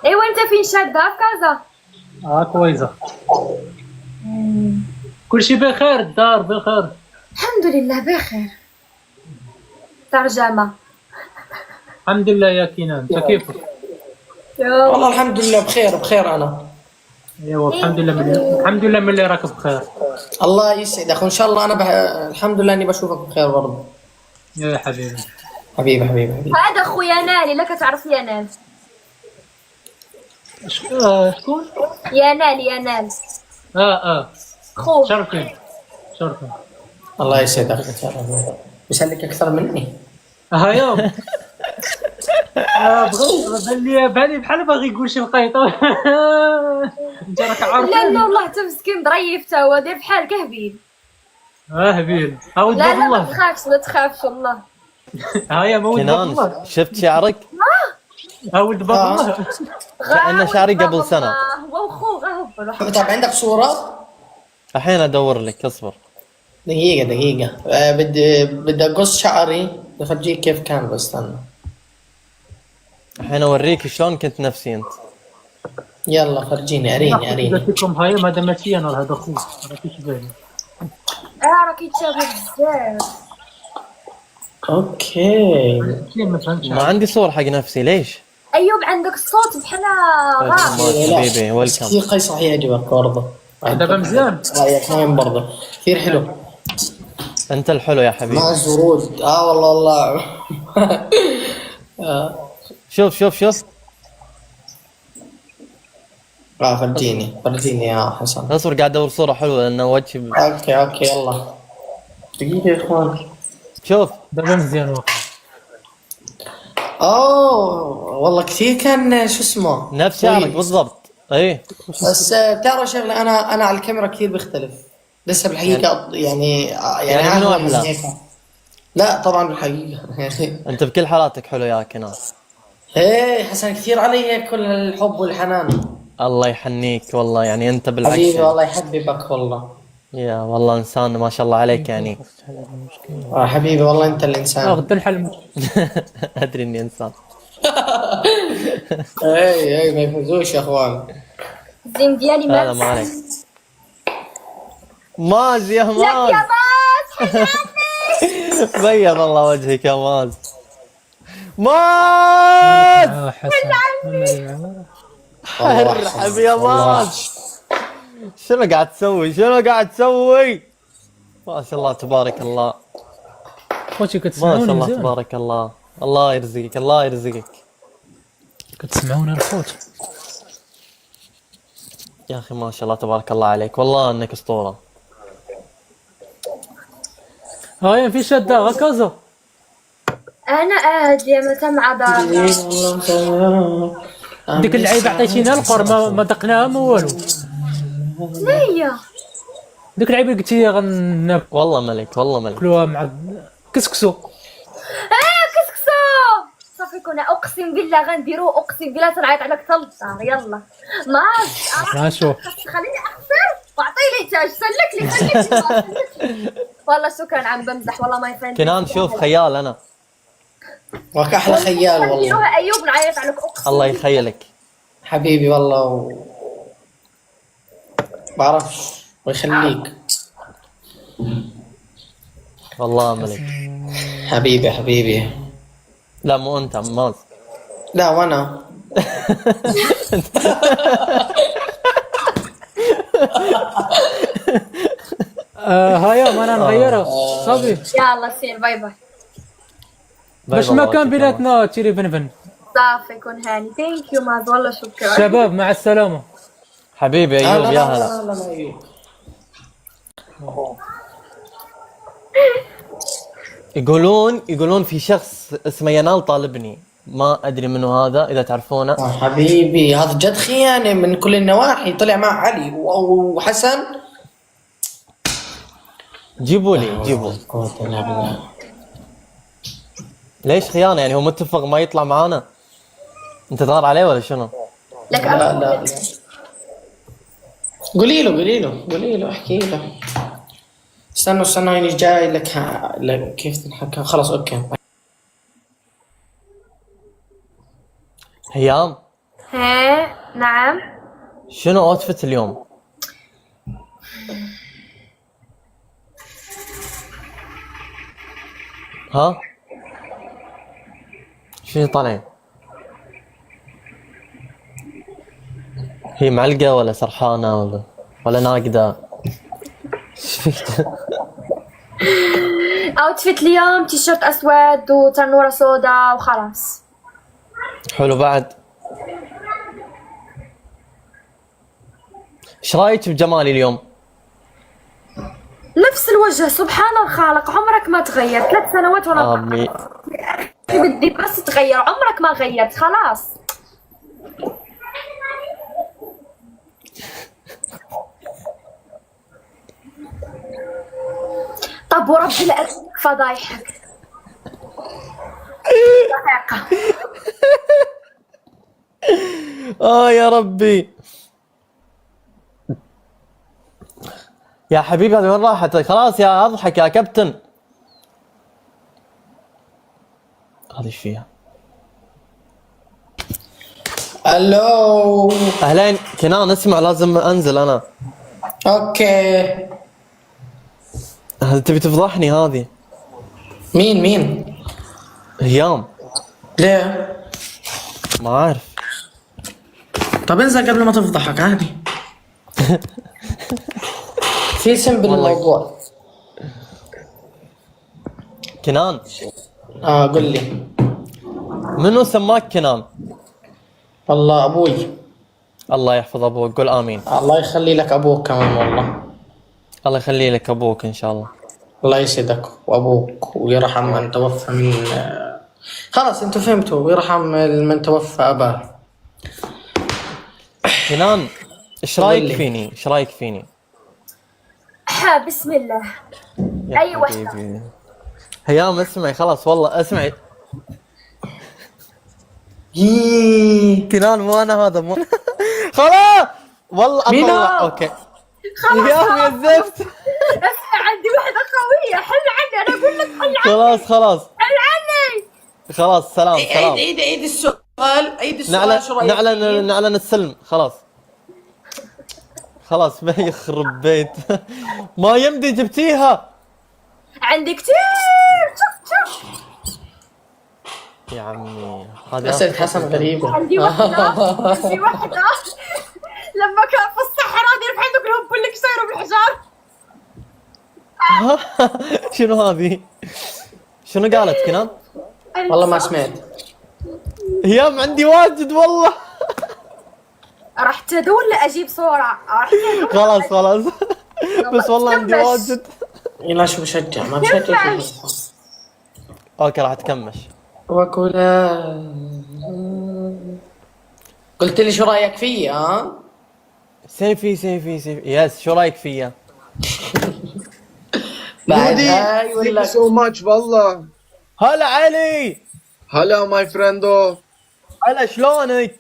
ايوا انت فين شاده؟ في كازا. كويسه. كلشي بخير؟ الدار بخير؟ الحمد لله بخير. ترجمه. الحمد لله يا كينان. انت كيفك؟ والله الحمد لله بخير انا. ايوا الحمد لله من اللي راك بخير. الله يسعدك وان شاء الله انا الحمد لله اني بشوفك بخير برضه. يا حبيبي. حبيبي. هذا خويا نال. الا كتعرف يا نال. شكون؟ يا نال. خوه. شرفين. الله يسعدك ان شاء الله. يسلك اكثر مني. يوم. بالي بحال باغي يقول شي لقيطه. انت راك عارف. لا والله حتى مسكين ظريف تا هو داير بحالك هبيل. هبيل. عاود لا باب الله. ما تخافش والله. يا مولد باب الله. كنان شفت شعرك؟ ولد باب الله. كأنه شعري قبل سنة. هو وخوه غا. طب عندك صورة؟ الحين ادور لك اصبر. دقيقة. بدي اقص شعري بفرجيك كيف كان. بس استنى. الحين اوريك شلون كنت نفسي انت. يلا فرجيني اريني. قلت لكم هاي هذا ماشي انا، هذا خوه. راك تشبه. راك يتشابه بزاف. اوكي. ما عندي صور حق نفسي ليش؟ ايوب عندك الصوت بحال غاب. حبيبي ويلكم. دقيقة صحيح يعجبك برضه. دابا مزيان. رايك نايم برضه كثير حلو. انت الحلو يا حبيبي. مع الورود. والله شوف فرجيني يا حسن. اصبر قاعد ادور صورة حلوة لانه وجهي اوكي يلا دقيقة يا اخوان. شوف دابا مزيان واقع. والله كثير كان شو اسمه نفس شعرك بالضبط. ايه بس بتعرف شغله، انا على الكاميرا كثير بيختلف. لسه بالحقيقه يعني منو احلى؟ لا طبعا بالحقيقه. انت بكل حالاتك حلو يا كنان. ايه حسن كثير علي كل الحب والحنان. الله يحنيك والله. يعني انت بالعكس. حبيبي والله يحببك والله. يا والله انسان ما شاء الله عليك يعني. حبيبي والله انت الانسان. اخذ الحل. ادري اني انسان. اي ما يفوزوش يا اخوان. الزين ديالي لا ما عليك. ماز يا ماز. يا ماز حياتي. بيض الله وجهك يا ماز. ماز ارحب يا ماز. شنو قاعد تسوي؟ ما شاء الله تبارك الله. ما شاء الله تبارك الله. الله يرزقك. كتسمعونا الخوت يا اخي ما شاء الله تبارك الله عليك. والله انك اسطوره. هاي في شده هكذا. انا ادي متى مع دارنا. ديك اللعيبه عطيتينا القر ما دقناها ما والو. لا هي ديك اللعيبه قلتي غناكل. والله ملك كلوها مع كسكسو. كسكسو صافي. كنا اقسم بالله غنديرو. اقسم بالله تنعيط عليك حتى للدار. يلا ما شوف خليني اخسر واعطي لي تاج. سلك لي والله شو كان عم بمزح والله ما يفهم. كنان شوف خيال انا. وك احلى خيال والله. ايوب نعيط عليك اقسم. الله يخيلك حبيبي والله بعرفش ويخليك. والله ملك. حبيبي حبيبي. لا مو انت عماز. لا وانا. هيام انا نغيرها صافي. يلا سير باي باي. باش ما كان بيناتنا تشيري فنفن. صافي يكون هاني. ثانك يو ماز والله شكرا. شباب مع السلامة. حبيبي ايوب يا هلا. يقولون في شخص اسمه ينال طالبني، ما ادري منو هذا، اذا تعرفونه. حبيبي هذا جد خيانة من كل النواحي، طلع مع علي وحسن. جيبوا لي جيبوا. ليش خيانة يعني؟ هو متفق ما يطلع معانا؟ انت تغار عليه ولا شنو؟ لك لا لا قولي له احكي له. استنوا هيني جاي لك. كيف تنحكى؟ خلاص اوكي. هيام ها نعم. شنو اوتفت اليوم؟ ها؟ شنو طالعين؟ هي معلقة ولا سرحانة ولا ناقدة؟ اوتفيت اليوم تيشيرت اسود وتنورة سودا وخلاص. حلو بعد. ايش رايك بجمالي اليوم؟ نفس الوجه سبحان الخالق، عمرك ما تغير. 3 سنوات وانا امي بدي بس تغير، عمرك ما غيرت خلاص. طب ورب الأرض فضايحك. يا ربي يا حبيبي هذه وين راحت؟ خلاص يا اضحك يا كابتن. هذه ايش فيها؟ الو اهلين كنان، اسمع لازم انزل انا. اوكي. تبي تفضحني هذه؟ مين؟ هيام. ليه؟ ما اعرف. طب انزل قبل ما تفضحك عادي. في سم بالموضوع. كنان قل لي. منو سماك كنان؟ والله ابوي. الله يحفظ ابوك، قول امين. الله يخلي لك ابوك كمان والله. الله يخلي لك ابوك ان شاء الله. الله يسعدك وابوك ويرحم من توفى من خلاص انتوا فهمتوا، ويرحم من توفى اباه. كنان ايش رايك فيني؟ ايش رايك فيني؟ بسم الله. ايوه حبيبي. هيام اسمعي خلاص والله اسمعي. كنان مو انا هذا مو خلاص والله اطلع. اوكي هيام يا الزفت. اسمع عندي وحده قويه، حل عني. انا اقول لك حل عني. خلاص حل عني. خلاص سلام. عيد السؤال. شو رايك؟ نعلن السلم. خلاص ما يخرب بيت. ما يمدي جبتيها. عندي كتير. شوف يا عمي هذه أسئلة حسن غريبة. عندي وحده لما كان في الصحراء يرفع عندك لهم كلك سيروا بالحجار. شنو هذه؟ شنو قالت كنان؟ والله ما سمعت. هيام عندي واجد والله. رحت ادور اجيب صورة. خلاص بس والله عندي واجد. لا شو بشجع ما بشجع. اوكي راح تكمش. وكلا قلت لي شو رايك فيا؟ سيفي يس شو رايك فيا؟ Thank you so much والله. هلا علي. هلا ماي فريندو. هلا شلونك؟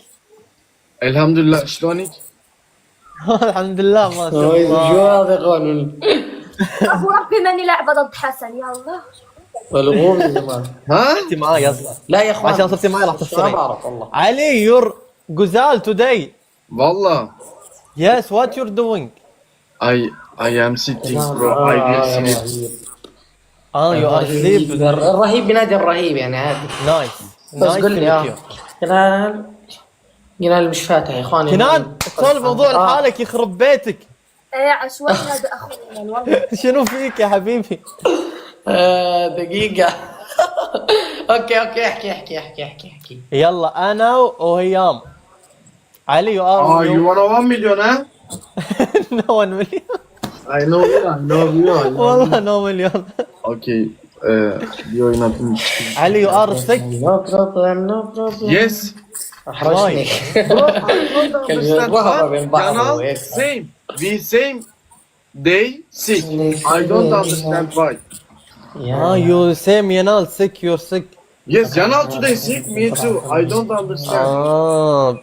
الحمد لله، شلونك؟ الحمد لله ما شاء الله. شو هذا قانون؟ ابو ربي ماني لعبة ضد حسن. يلا والغوم يا جماعه. انت معاي اصلا. لا يا اخوان عشان صرتي معي راح تخسرين. ما بعرف والله. علي you're غزال today. والله. Yes what you're doing? I am sitting bro. I will sleep. يو ار سليب. الرهيب بنادي الرهيب يعني عادي. نايس بس نايس قل لي كنان مش فاتح يا اخواني. كنان تسولف موضوع لحالك يخرب بيتك. ايه عشوائي هذا اخوي والله. شنو فيك يا حبيبي؟ دقيقة. اوكي احكي. يلا انا وهيام. علي يو ار you wanna 1 million, huh? نو 1 مليون. I know you. والله نو مليون. Okay. You're not. علي يو ار سك. نو بروبلم. Yes. احرجني. Canal same. We same day sick. I don't understand why. يو سيم ينال سك يور سك. Yes, Canal today sick. Me too. I don't understand.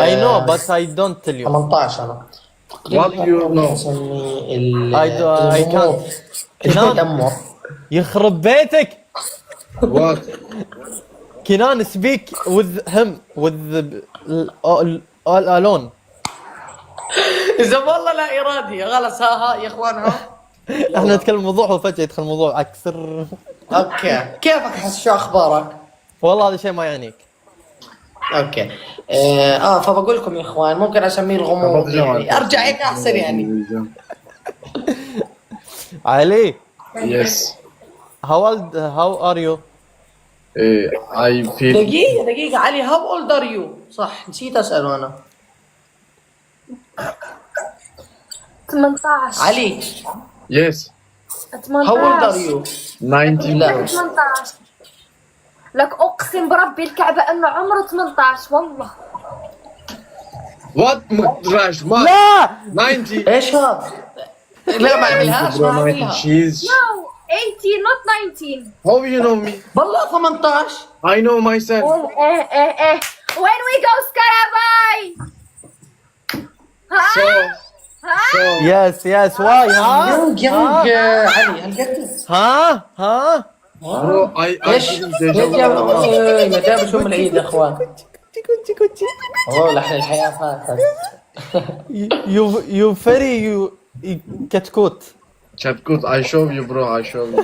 I know but I don't tell you. 18 انا. What do you know? I can't. كنان يخرب بيتك. What? كنان speak with him with all alone. اذا والله لا ارادي خلاص ها يا اخوان ها. احنا نتكلم موضوع وفجأة يدخل موضوع اكثر. اوكي كيفك حس شو اخبارك؟ والله هذا شيء ما يعنيك. اوكي فبقول لكم يا اخوان ممكن اسميه الغموض يعني ارجع هيك احسن يعني. علي. Yes. How are you? I feel. دقيقة علي how old are you؟ صح نسيت اسأله انا. 18. علي. Yes. 18. how old are you؟ 19. لا 18. لك اقسم بربي الكعبة انه عمره 18 والله. What? Rash, what? لا 90. ايش هذا؟ لا ما اعملهاش ما اعملها. She's. No 18 not 19. How you know me? والله 18. I know myself. ايه when we go skydiving. yes why يونج علي هالقد. ها Bro, I ايش؟ مدام شو من العيد يا اخوان. اوه لحن الحياة فاتت. you very you كتكوت. Catgut, I show you bro, I show you.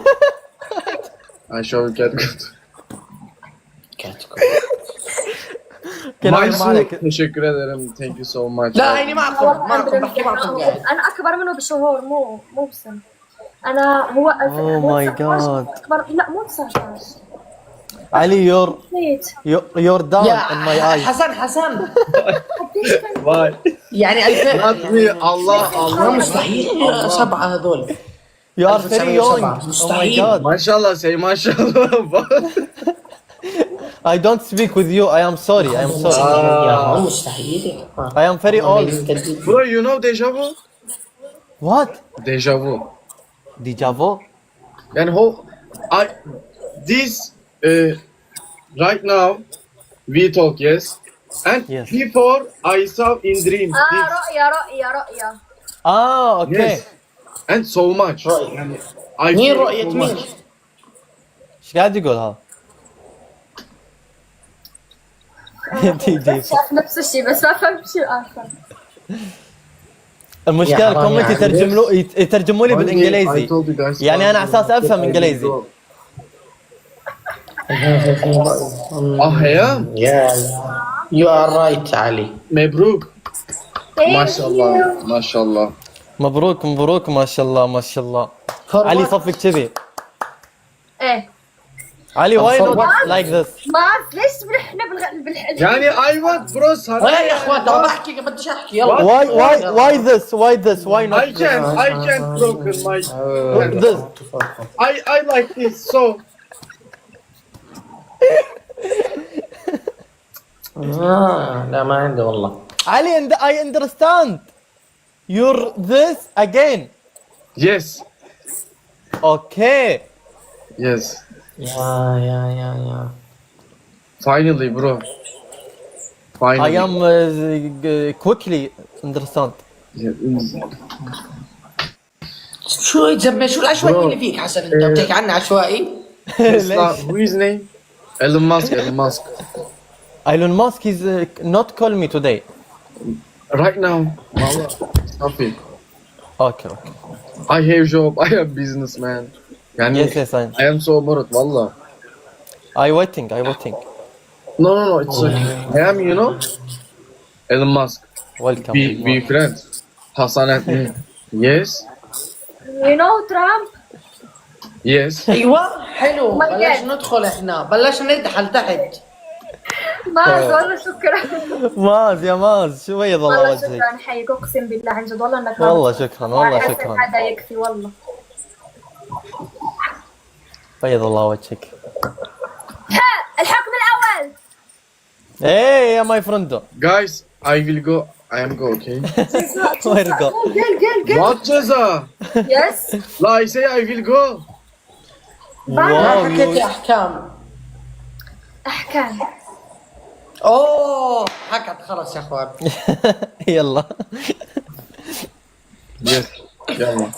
I show you Catgut. كنان ما عليك. teşekkür ederim. Thank you so much. لا عيني معكم بحكي معكم قاعد. انا اكبر منه بشهور مو بسنة. انا هو Oh my god. اكبر لا مو 19. علي you're down يا in my eyes. حسن Why? يعني Not me. Allah. مستحيل 7 هذول. You are very young. Oh my مستحيل. god. Maşallah say maşallah. I don't speak with you. I am sorry. يا مستحيل. I am very old. Bro, you know deja vu? What? Deja vu. Deja vu? Yani this right now we talk, yes? And Yes. before I saw in dream this. رؤية. Okay. Yes. And so much. يعني I مين feel رؤية so مين؟ much. ايش قاعد يقول هذا؟ شاف نفس الشيء بس ما فهمت شو اخر. المشكلة يا حرام الكومنت يعني. يترجموا لي I بالانجليزي. told you guys. يعني انا على اساس افهم انجليزي. Ahya. You are right علي. Mebruk. Maşallah. مبروك ما شاء الله. علي صفك كذي. ايه علي why not like this? ما ليش احنا بالحلم. Yani I want bro sana. يا اخوان ترى بحكي بديش احكي يلا. Why this? Why not? I can't broken my. This. I like this so. لا ما عندي والله. علي and I understand. You're this again. Yes. Okay. Yes. يا Finally bro. Finally. I am quickly understand. شو يتسمى شو العشوائي اللي فيك حسن انت بتحكي عنه عشوائي؟ Tesla, who is name? Elon Musk. Elon Musk is not call me today. Right now. Stop it. Okay. I have job. I have businessman. يعني Yes, yes, I am so bored والله. I waiting. No, it's okay. I am, you know, Elon Musk. Welcome. Be friends. Hassan and me. Yes, You know Trump. yes. ايوه حلو، My بلاش God. ندخل احنا، بلاش ندحل تحت. ماز والله شكرا. ماز يا ماز، شو بيض الله والله وجهك. شكرا حيك اقسم بالله عن جد والله انك والله شكرا، والله أحسن شكرا. هذا يكفي والله. بيض الله وجهك. الحكم الاول. ايه يا ماي فرندو. Guys, I will go. I am go, okay? وين go؟ قل What Ceza? يس. لا, I say I will go. ما حكيتي احكام. احكام. اوه حكت خلص يا اخوان. يلا. Yes. يلا.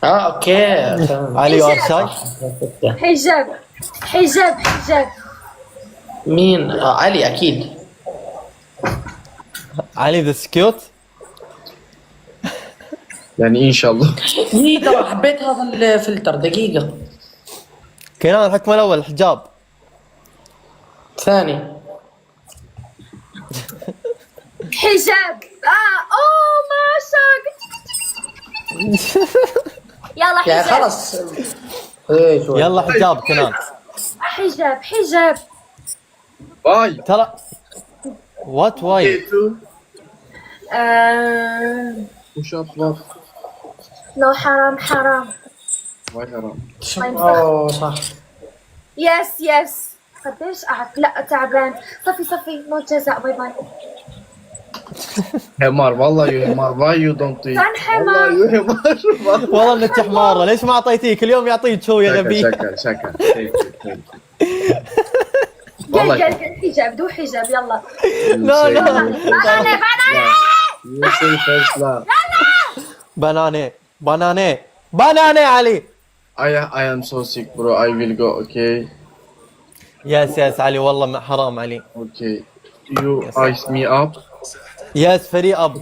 اوكي. علي وارشاي. حجاب. مين؟ علي اكيد. علي ذا سكيوت. يعني إن شاء الله. إيه ترى حبيت هذا الفلتر. دقيقة. كنان الحكم الأول الحجاب. ثاني. حجاب. اوه ماشا. يلا يا حجاب. خلص. ايه شوي. يلا حجاب كنان. حجاب. باي. ترى وات واي. Push up what? نو حرام. Why haram? اوه صح. يس قديش قعدت؟ لا تعبان. صفي نو جزاء. باي حمار والله يا حمار. Why you don't eat? كان حمار. والله يا حمار. والله انك حمارة، ليش ما اعطيتيه؟ كل يوم يعطيك هو يا غبي. شكرا. قل حجاب. دو حجاب يلا. لا بنانة. You say first لا. بنانة علي. I am so sick bro. I will go, okay? يس علي والله حرام علي. Okay. You ice me up. يس فري اب.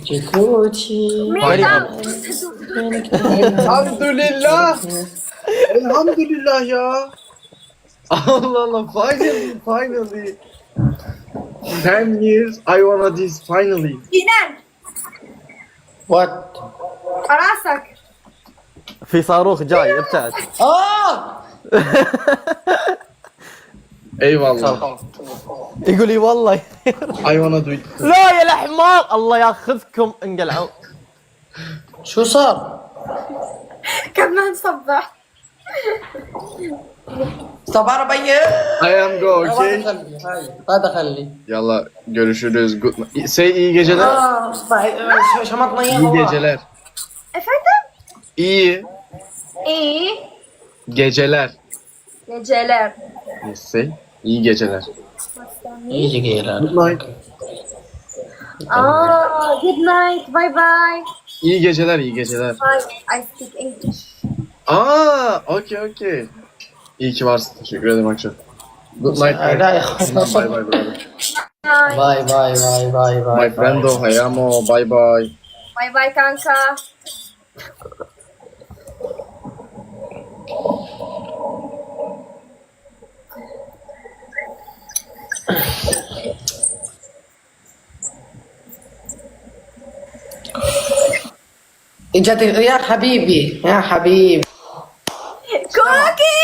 الحمد لله يا Allah, finally 10 years I wanna this finally. سنان. وات. راسك. في صاروخ جاي ابتعد. اي والله. يقول لي والله. I wanna do it. لا يا الحمار، الله ياخذكم انقلعوا. شو صار؟ كمان صبح. صباح بيي. I am go, okay? هذا خلي. Yalla görüşürüz. Good night. Say iyi geceler. شمطنا İyi اياها. geceler. efendim? İyi İyi geceler. geceler. Yes, say. İyi geceler. يجي قيلان. Good night. Good night. Bye bye. İyi geceler, iyi geceler. Bye. I speak English. Okay. İyi ki varsın. Teşekkür ederim akşam. Good night. لا يا Bye bye brother. باي. My friendo, Hayamo. Bye bye. Bye bye kanka. اجت يا حبيبي يا حبيبي. كوكي.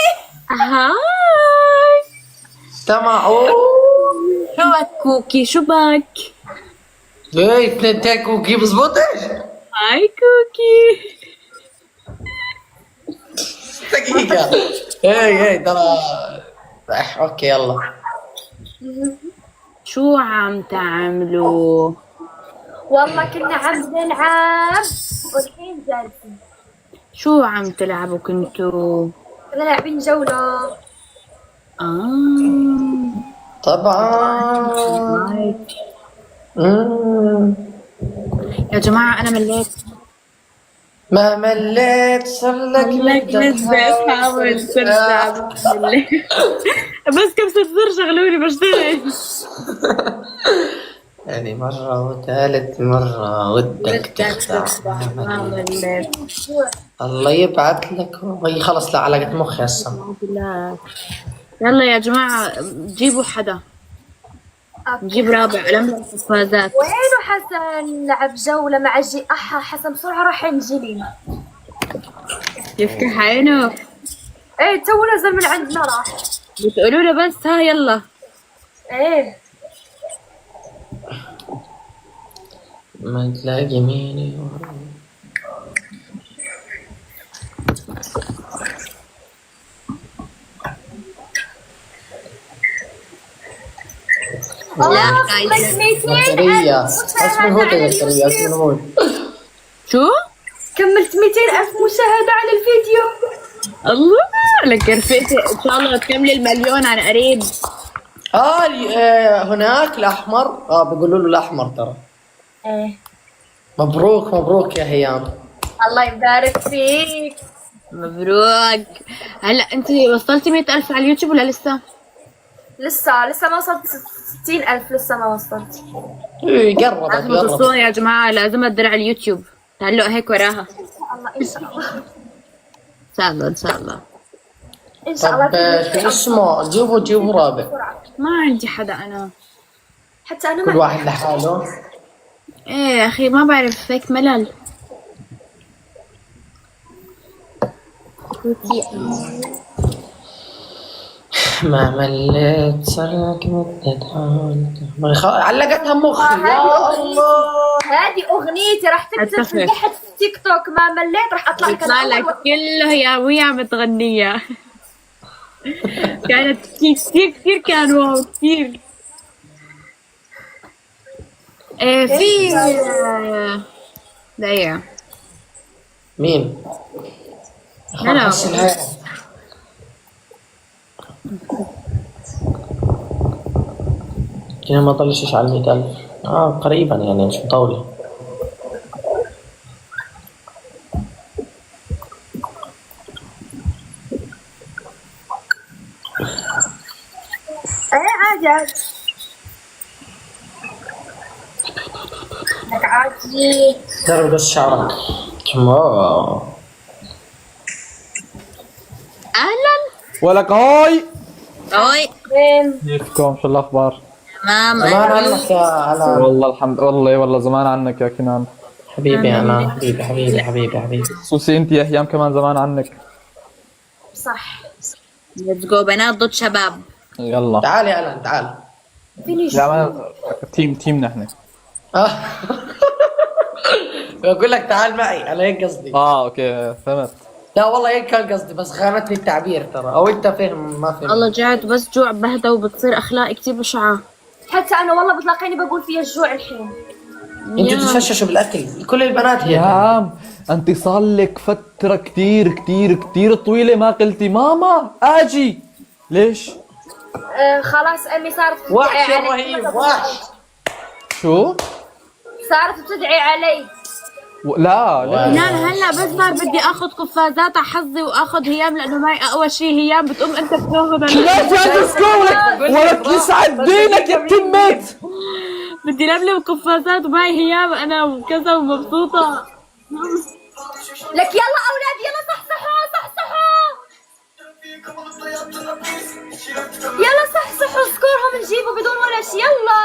هاي سمعوا. شو كوكي؟ شو بك؟ ايه اثنين كوكي بزبطش. هاي كوكي. دقيقة. ايه ترى. اوكي يلا. شو عم تعملوا؟ والله كنا عم نلعب والحين جالسين. شو عم تلعبوا كنتوا؟ كنا لاعبين جولة. طبعا. يا جماعة أنا مليت. ما مليت صار لك نزل حاول ترجع. بس كبسة زر شغلوني بشتغل. ثاني مرة وثالث مرة ودك تخدع. الله يبعث لك. هي خلص لا علقت مخي هسه. يلا يا جماعة جيبوا حدا، نجيب رابع لما القفازات. وينه حسن؟ لعب جولة مع حسن بسرعة راح ينجلي. يفتح عينه. ايه تو نزل من عندنا راح. بتقولوا له بس ها يلا. ايه ما تلاقي يميني بطارية. اسمه هو بطارية اسمه هو. شو؟ كملت 200,000 مشاهدة على الفيديو. الله لك رفقتي ان شاء الله تكملي المليون عن قريب. هناك الاحمر بيقولوا له الاحمر ترى. ايه مبروك مبروك يا هيام. الله يبارك فيك. مبروك. هلا انت وصلتي 100,000 على اليوتيوب ولا لسه؟ لسه ما وصلت 60,000 لسه ما وصلت. قربت لازم توصلون يا جماعة، لازم الدرع اليوتيوب تعلق هيك وراها. الله ان شاء الله ان شاء الله ان شاء الله ان شاء الله. طب شو اسمه جيبوا رابع. ما عندي حدا انا. حتى انا كل واحد لحاله. ايه يا اخي ما بعرف هيك ملل. ما مليت صرك مدة علقتها مخي يا الله. هذه اغنيتي راح تكتب في تحت في تيك توك. ما مليت راح اطلع لك يطلع لك كله يا وهي عم تغنيها. كانت كثير كان واو كثير. ايه في دقيقة. مين؟ لا كنا ما طلعش على 100,000. قريبا يعني مش مطولة. ايه عادي لك عادي. ترى بس شعرك. اهلا ولك هاي. هاي كيفكم؟ شو الاخبار؟ تمام. زمان عنك يا علان. والله الحمد والله زمان عنك يا كنان. حبيبي انا حبيبي خصوصي انت يا هيام كمان زمان عنك. صح. ليتس جو بنات ضد شباب. يلا تعال يا علان تعال. لا ما تيم نحن. بقول لك تعال معي انا هيك قصدي. اوكي فهمت. لا والله هيك كان قصدي بس خانتني التعبير ترى او انت فهم ما فهم. الله جعت بس جوع بهدى وبتصير اخلاق كتير بشعة. حتى انا والله بتلاقيني بقول فيها الجوع الحين. انتوا تتفششوا بالاكل كل البنات هيك. يا انت صار لك فترة كتير طويلة ما قلتي ماما اجي. ليش؟ خلاص امي صارت وحش يا رهيب وحش. شو؟ صارت تدعي علي. لا كنان هلا بس صار بدي اخذ قفازات على حظي واخذ هيام لانه معي اقوى شيء هيام. بتقوم انت بتاخذ لا ولك يسعد دينك يا تمت. بدي لملم قفازات ومعي هيام انا وكذا ومبسوطة. لك يلا اولاد يلا صحصحوا يلا صحصحوا سكورهم نجيبه بدون ولا شيء. يلا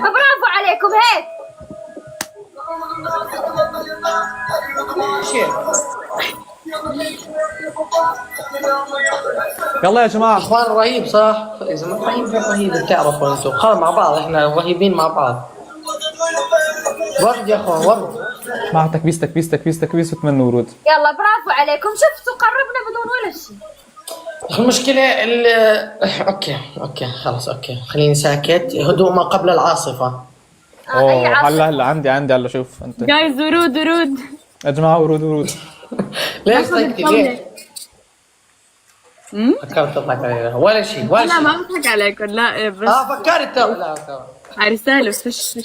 برافو عليكم هيك. يلا يا جماعة. اخوان رهيب صح؟ اذا ما رهيب بتعرفوا انتم خلص مع بعض احنا رهيبين مع بعض. ورد يا اخوان ورد. مع تكبيس وثمان ورود. يلا برافو عليكم. شفتوا قربنا بدون ولا شيء. المشكلة اوكي خلاص اوكي خليني ساكت. هدوء ما قبل العاصفة. هلا عندي هلا شوف انت. جايز ورود يا جماعة ورود. ليش سكتي ليه؟ فكرت تضحك علينا ولا شيء لا ما بضحك عليكم لا بس فكرت لا رسالة فش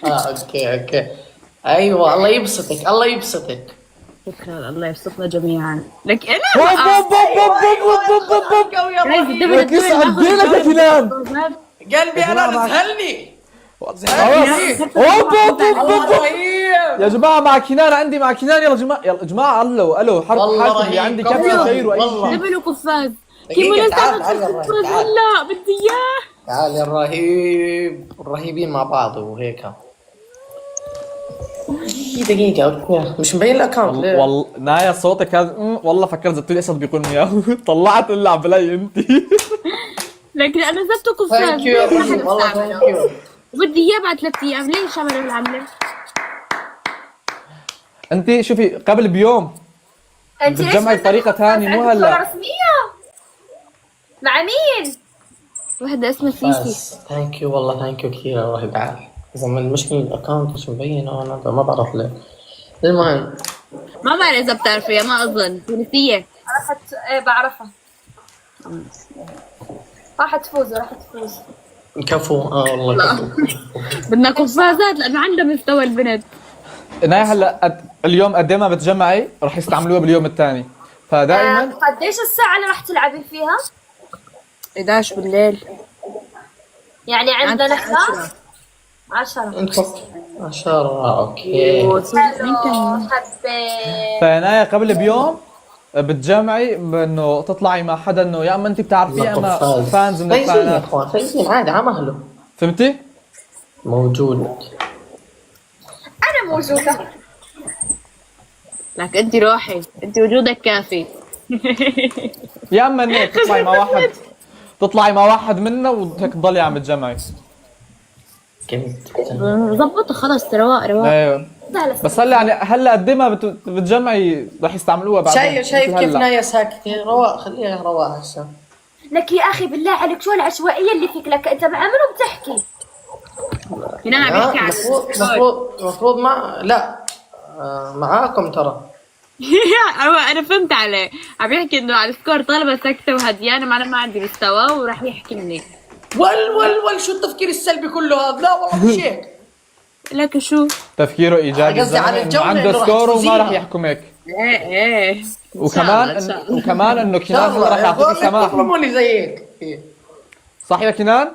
اوكي ايوه الله يبسطك شكرا، الله يبسطنا جميعا. لك هوب انا هوب هوب هوب هوب هوب هوب. لك يسعد دينك يا كنان. قلبي انا زهلني. خلاص. هوب هوب هوب هوب. يا جماعة مع كنان، عندي مع كنان. يلا جماعة، يلا جماعة، الو حرب حالكم اللي عندي كبسة خير واي شيء. دبل وقفاز. دقيقة، كيف تعال قفاز؟ هلا بدي اياه. تعال يا الرهيب، الرهيبين مع بعض وهيك. دقيقة اوكي، مش مبين الاكونت ليه؟ والله نايا صوتك هذا والله فكرت زبطولي اسد بيكون وياه. طلعت الا بلاي انت. لكن انا زبط قفاز. ثانك يو يا رهيب، والله ثانك يو. وبدي اياه بعد 3 ايام. ليش عملوا العملة؟ انت شوفي قبل بيوم انت ليش بتجمعي بدك بطريقة ثانية مو عندك صورة هلا. رسمية؟ مع مين؟ وحدة اسمها سيسي. بس ثانك يو والله، ثانك يو كثير يا رهيب. تعال اذا من المشكلة الاكونت مش مبين، انا ما بعرف ليه. المهم ما بعرف اذا بتعرفيها، ما اظن. تونسية. راحت ايه بعرفها. راح تفوز. كفو. والله كفو. بدنا قفازات لانه عندها مستوى البنت. نايا هلا اليوم قد ما بتجمعي رح يستعملوها باليوم الثاني، فدائما قديش الساعة اللي راح تلعبي فيها؟ 11 بالليل. يعني عندنا عندك 11 10. انت 10 اوكي. حبيت. فنايا قبل بيوم بتجمعي انه تطلعي مع حدا انه يا اما انت بتعرفيه يا اما فانز من فايزين يا الفانات. اخوان، فايزين عادي على مهله. فهمتي؟ موجود. أنا موجودة. لك انت روحي، انت وجودك كافي. يا اما انك تطلعي مع واحد منا وهيك تضلي عم تجمعي. ظبطوا خلص. رواق ايوه بس هلا يعني هلا قد ما بتجمعي رح يستعملوا بعدين. شايف كيف نايا ساكتة؟ رواق، خليها رواق هسه. لك يا أخي بالله عليك شو العشوائية اللي فيك؟ لك أنت مع منو بتحكي؟ هنا عم بحكي عن المفروض لا معاكم ترى. انا فهمت عليه. عم يحكي انه على السكور طالبه ساكته وهديانه، معناها ما عندي مستوى وراح يحكي مني. ول شو التفكير السلبي كله هذا؟ لا والله مش هيك. لك شو تفكيره ايجابي. قصدي على الجولة عنده إنه رح سكور وما تفوزيها. رح يحكم هيك. ايه وكمان انه كنان هلا رح يعطيك سماح. لي زي هيك. صح يا كنان؟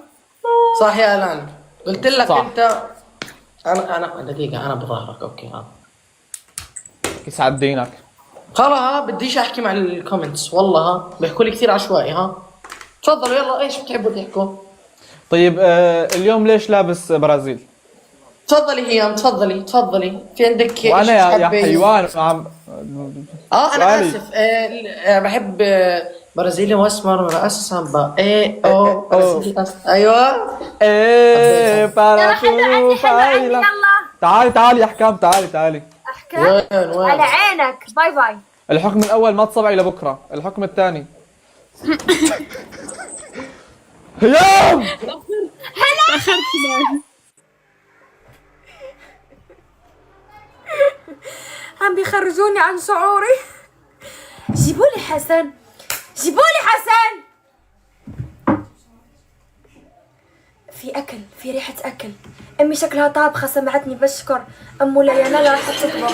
صح يا الان. قلت لك صح. انت انا دقيقة، انا بظهرك اوكي. يسعد دينك. خلاص بديش احكي مع الكومنتس والله، بيحكوا لي كثير عشوائي. تفضلوا يلا، ايش بتحبوا تحكوا؟ طيب اليوم ليش لابس برازيل؟ تفضلي هيام، تفضلي. في عندك وانا يا حيوان عم انا سؤالي. اسف. بحب برازيلي واسمر من راس سامبا. برازيلي ايوه. بارا عندي حلو يلا. تعالي يا حكام، تعالي. أحكام وين على عينك. باي. الحكم الاول ما تصبعي لبكره، الحكم الثاني هيام عم بيخرجوني عن شعوري. جيبولي حسن. في أكل، في ريحة أكل. أمي شكلها طابخة سمعتني بشكر. أمو ليانا لا راح تطبخ.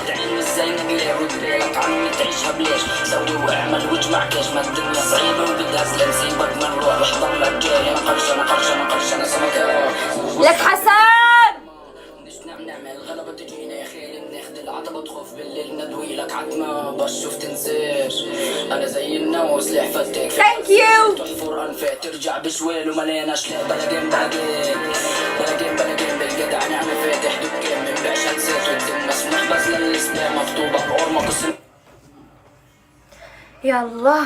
لك حسن. الغلبة تجينا يا خيل بناخد العتبة تخوف بالليل ندوي لك عتمة بشوف تنساش. أنا زي النوى سلاح فتك. ثانك يو. تحفر أنفاق ترجع بشوال ومليانة شلاق. بلاجين بالجدع نعم فاتح دكان من بيع شمسات والدم مسموح بس للإسلام مكتوبة بأورمة قسم. يلا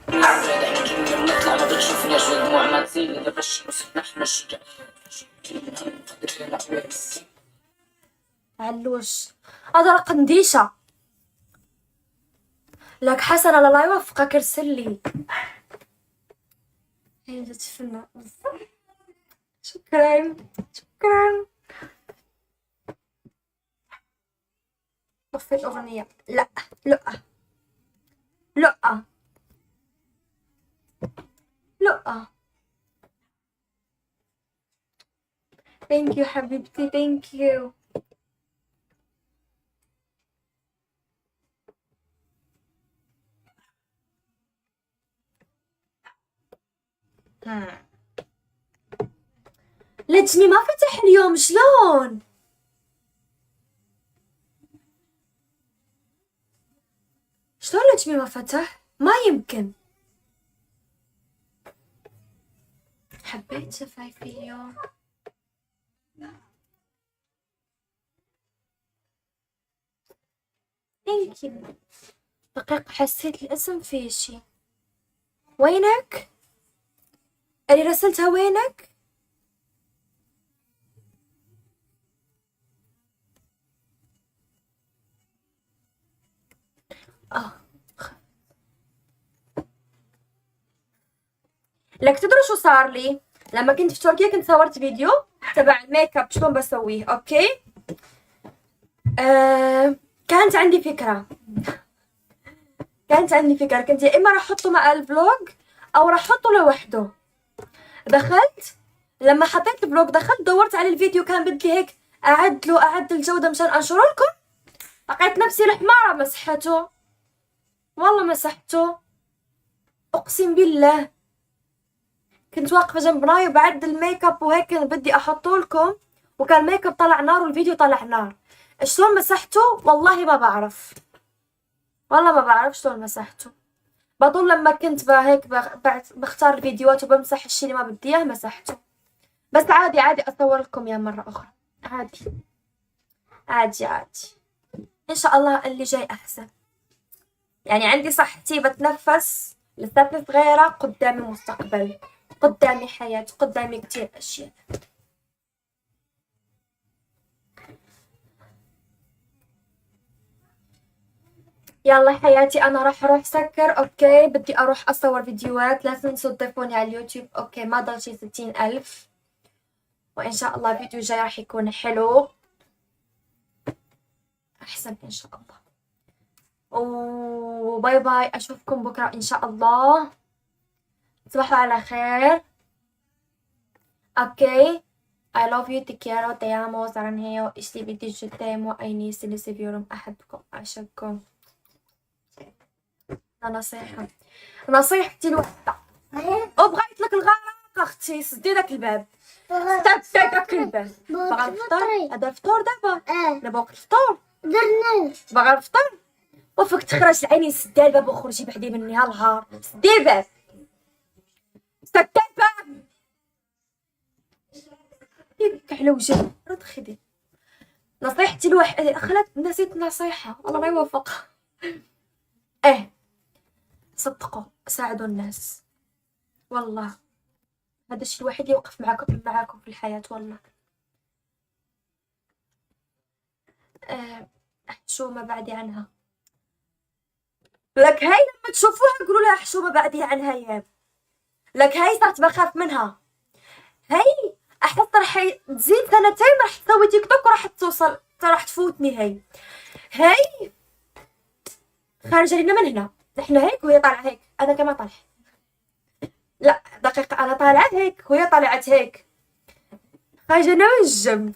احنا جنة بنطلع ما بتشوفناش ودموع ما تزيد إذا مش علوش هذا قنديشة. لك حسن الله لا يوفقك ارسلي. هي جت فينا. شكرا طفي الأغنية. لا Thank you حبيبتي. Thank you. لجني ما فتح اليوم، شلون؟ شلون لجمي ما فتح؟ ما يمكن. حبيت شفايفي اليوم. ثانك يو. دقيقة حسيت الاسم فيه شي. وينك؟ اللي رسلتها وينك؟ لك تدروا شو صار لي؟ لما كنت في تركيا كنت صورت فيديو تبع الميك اب شلون بسويه، اوكي؟ كانت عندي فكرة. كنت يا اما راح احطه مع الفلوج او راح احطه لوحده. دخلت لما حطيت الفلوج دخلت دورت على الفيديو، كان بدي هيك اعد الجودة مشان انشره لكم. لقيت نفسي الحمارة مسحته، والله مسحته اقسم بالله. كنت واقفة جنب ناي وبعد الميك اب وهيك بدي احطه لكم، وكان الميك اب طلع نار والفيديو طلع نار. شلون مسحته والله ما بعرف، والله ما بعرف شلون مسحته. بطول لما كنت هيك بختار الفيديوهات وبمسح الشي اللي ما بدي اياه مسحته. بس عادي اصور لكم اياه مرة اخرى، عادي ان شاء الله اللي جاي احسن. يعني عندي صحتي بتنفس، لساتني صغيرة، قدامي مستقبل، قدامي حياة، قدامي كتير اشياء. يلا حياتي انا راح اروح سكر، اوكي؟ بدي اروح اصور فيديوهات، لا تنسوا تضيفوني على اليوتيوب، اوكي؟ ما ضل شي 60,000، وان شاء الله الفيديو الجاي راح يكون حلو احسن ان شاء الله. وباي باي، اشوفكم بكره ان شاء الله. تصبحوا على خير، اوكي؟ I love you, te quiero, te amo, 사랑해요, اشتي je t'aime, عيني سيفيورم، احبكم اعشقكم. نصيحتي الوحدة، وبغيت لك الغرق اختي، سدي داك الباب، سدي داك الباب. باغا نفطر؟ هذا الفطور دابا؟ دابا وقت الفطور درنا. باغا نفطر؟ وفيك تخرج العينين، سدي الباب وخرجي بعدي مني هالغار، سدي الباب، سدي الباب. يبكي على وجهي، رد خدي. نصيحتي الوحدة، خلت نسيت نصيحة، الله لا يوفقها. صدقوا، ساعدوا الناس، والله هذا الشيء الوحيد يوقف معاكم في الحياة والله. حشومة بعدي عنها. لك هاي لما تشوفوها قولوا لها حشومة بعدي عنها يا لك. هاي صرت بخاف منها، هاي احس راح تزيد سنتين راح تسوي تيك توك وراح توصل، راح تفوتني. هاي خارجة لنا من هنا، نحن هيك وهي طالعة هيك، انا كمان طالعة. لا دقيقة، انا طالعت هيك وهي طالعت هيك، خارجة لنا من الجنب.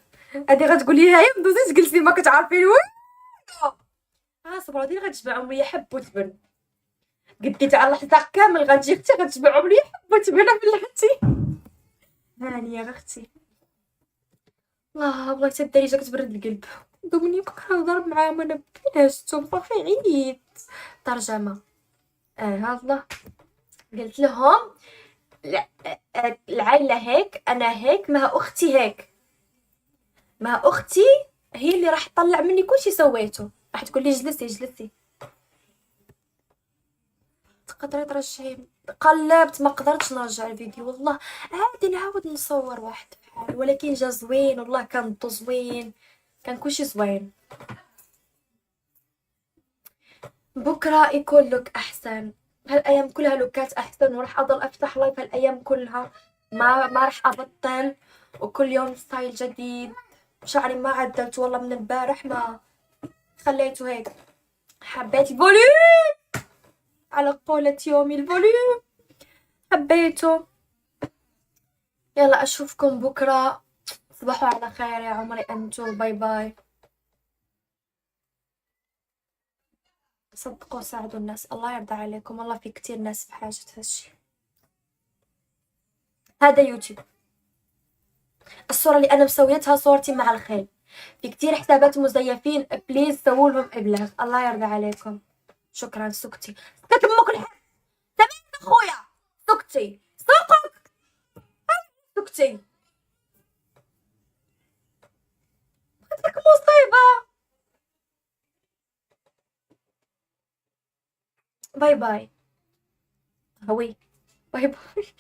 هادي غتقولي هاي مدوزيش جلسي ما كتعرفين وين. صبراتي غتجمع عمري يحب وتبن، قديت على اللحظة كامل غتجي اختي غتجمع عمري يحب وتبن بلاتي. هانية اختي، والله تدري جا كتبرد القلب. دومني بكره نضرب معاهم وانا بلاش صافي عييت. ترجمة الله، قلت لهم العائلة هيك، انا هيك، ما اختي هيك، ما اختي هي اللي راح تطلع مني كل شي سويته. راح تقول لي جلسي تقدري ترجعي. قلبت ما قدرتش نرجع الفيديو والله، عادي نعاود نصور واحد بحال، ولكن جا زوين والله، كان ضو زوين، كان كلشي زوين. بكره يكون لوك احسن، هالايام كلها لوكات احسن، وراح اضل افتح لايف هالايام كلها، ما راح ابطل، وكل يوم ستايل جديد. شعري ما عدلت والله من البارح، ما خليته هيك، حبيت الفوليوم على قولة يومي، الفوليوم حبيته. يلا اشوفكم بكره، صباحوا على خير يا عمري انتو، باي باي. صدقوا ساعدوا الناس، الله يرضى عليكم، والله في كتير ناس بحاجة هالشي. هذا يوتيوب. الصورة اللي أنا مسويتها صورتي مع الخيل. في كتير حسابات مزيفين، بليز سووا لهم إبلاغ. الله يرضى عليكم. شكرا. سكتي سكت أمك الحق. سمعت أخويا. سكتي سوقك. سكتي. لك مصيبة. باي باي. هوي باي باي.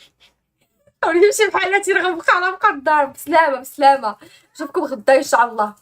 نمشي بحالاتي رغم خلاص مقدر. بسلامة بسلامة. نشوفكم غدا إن شاء الله.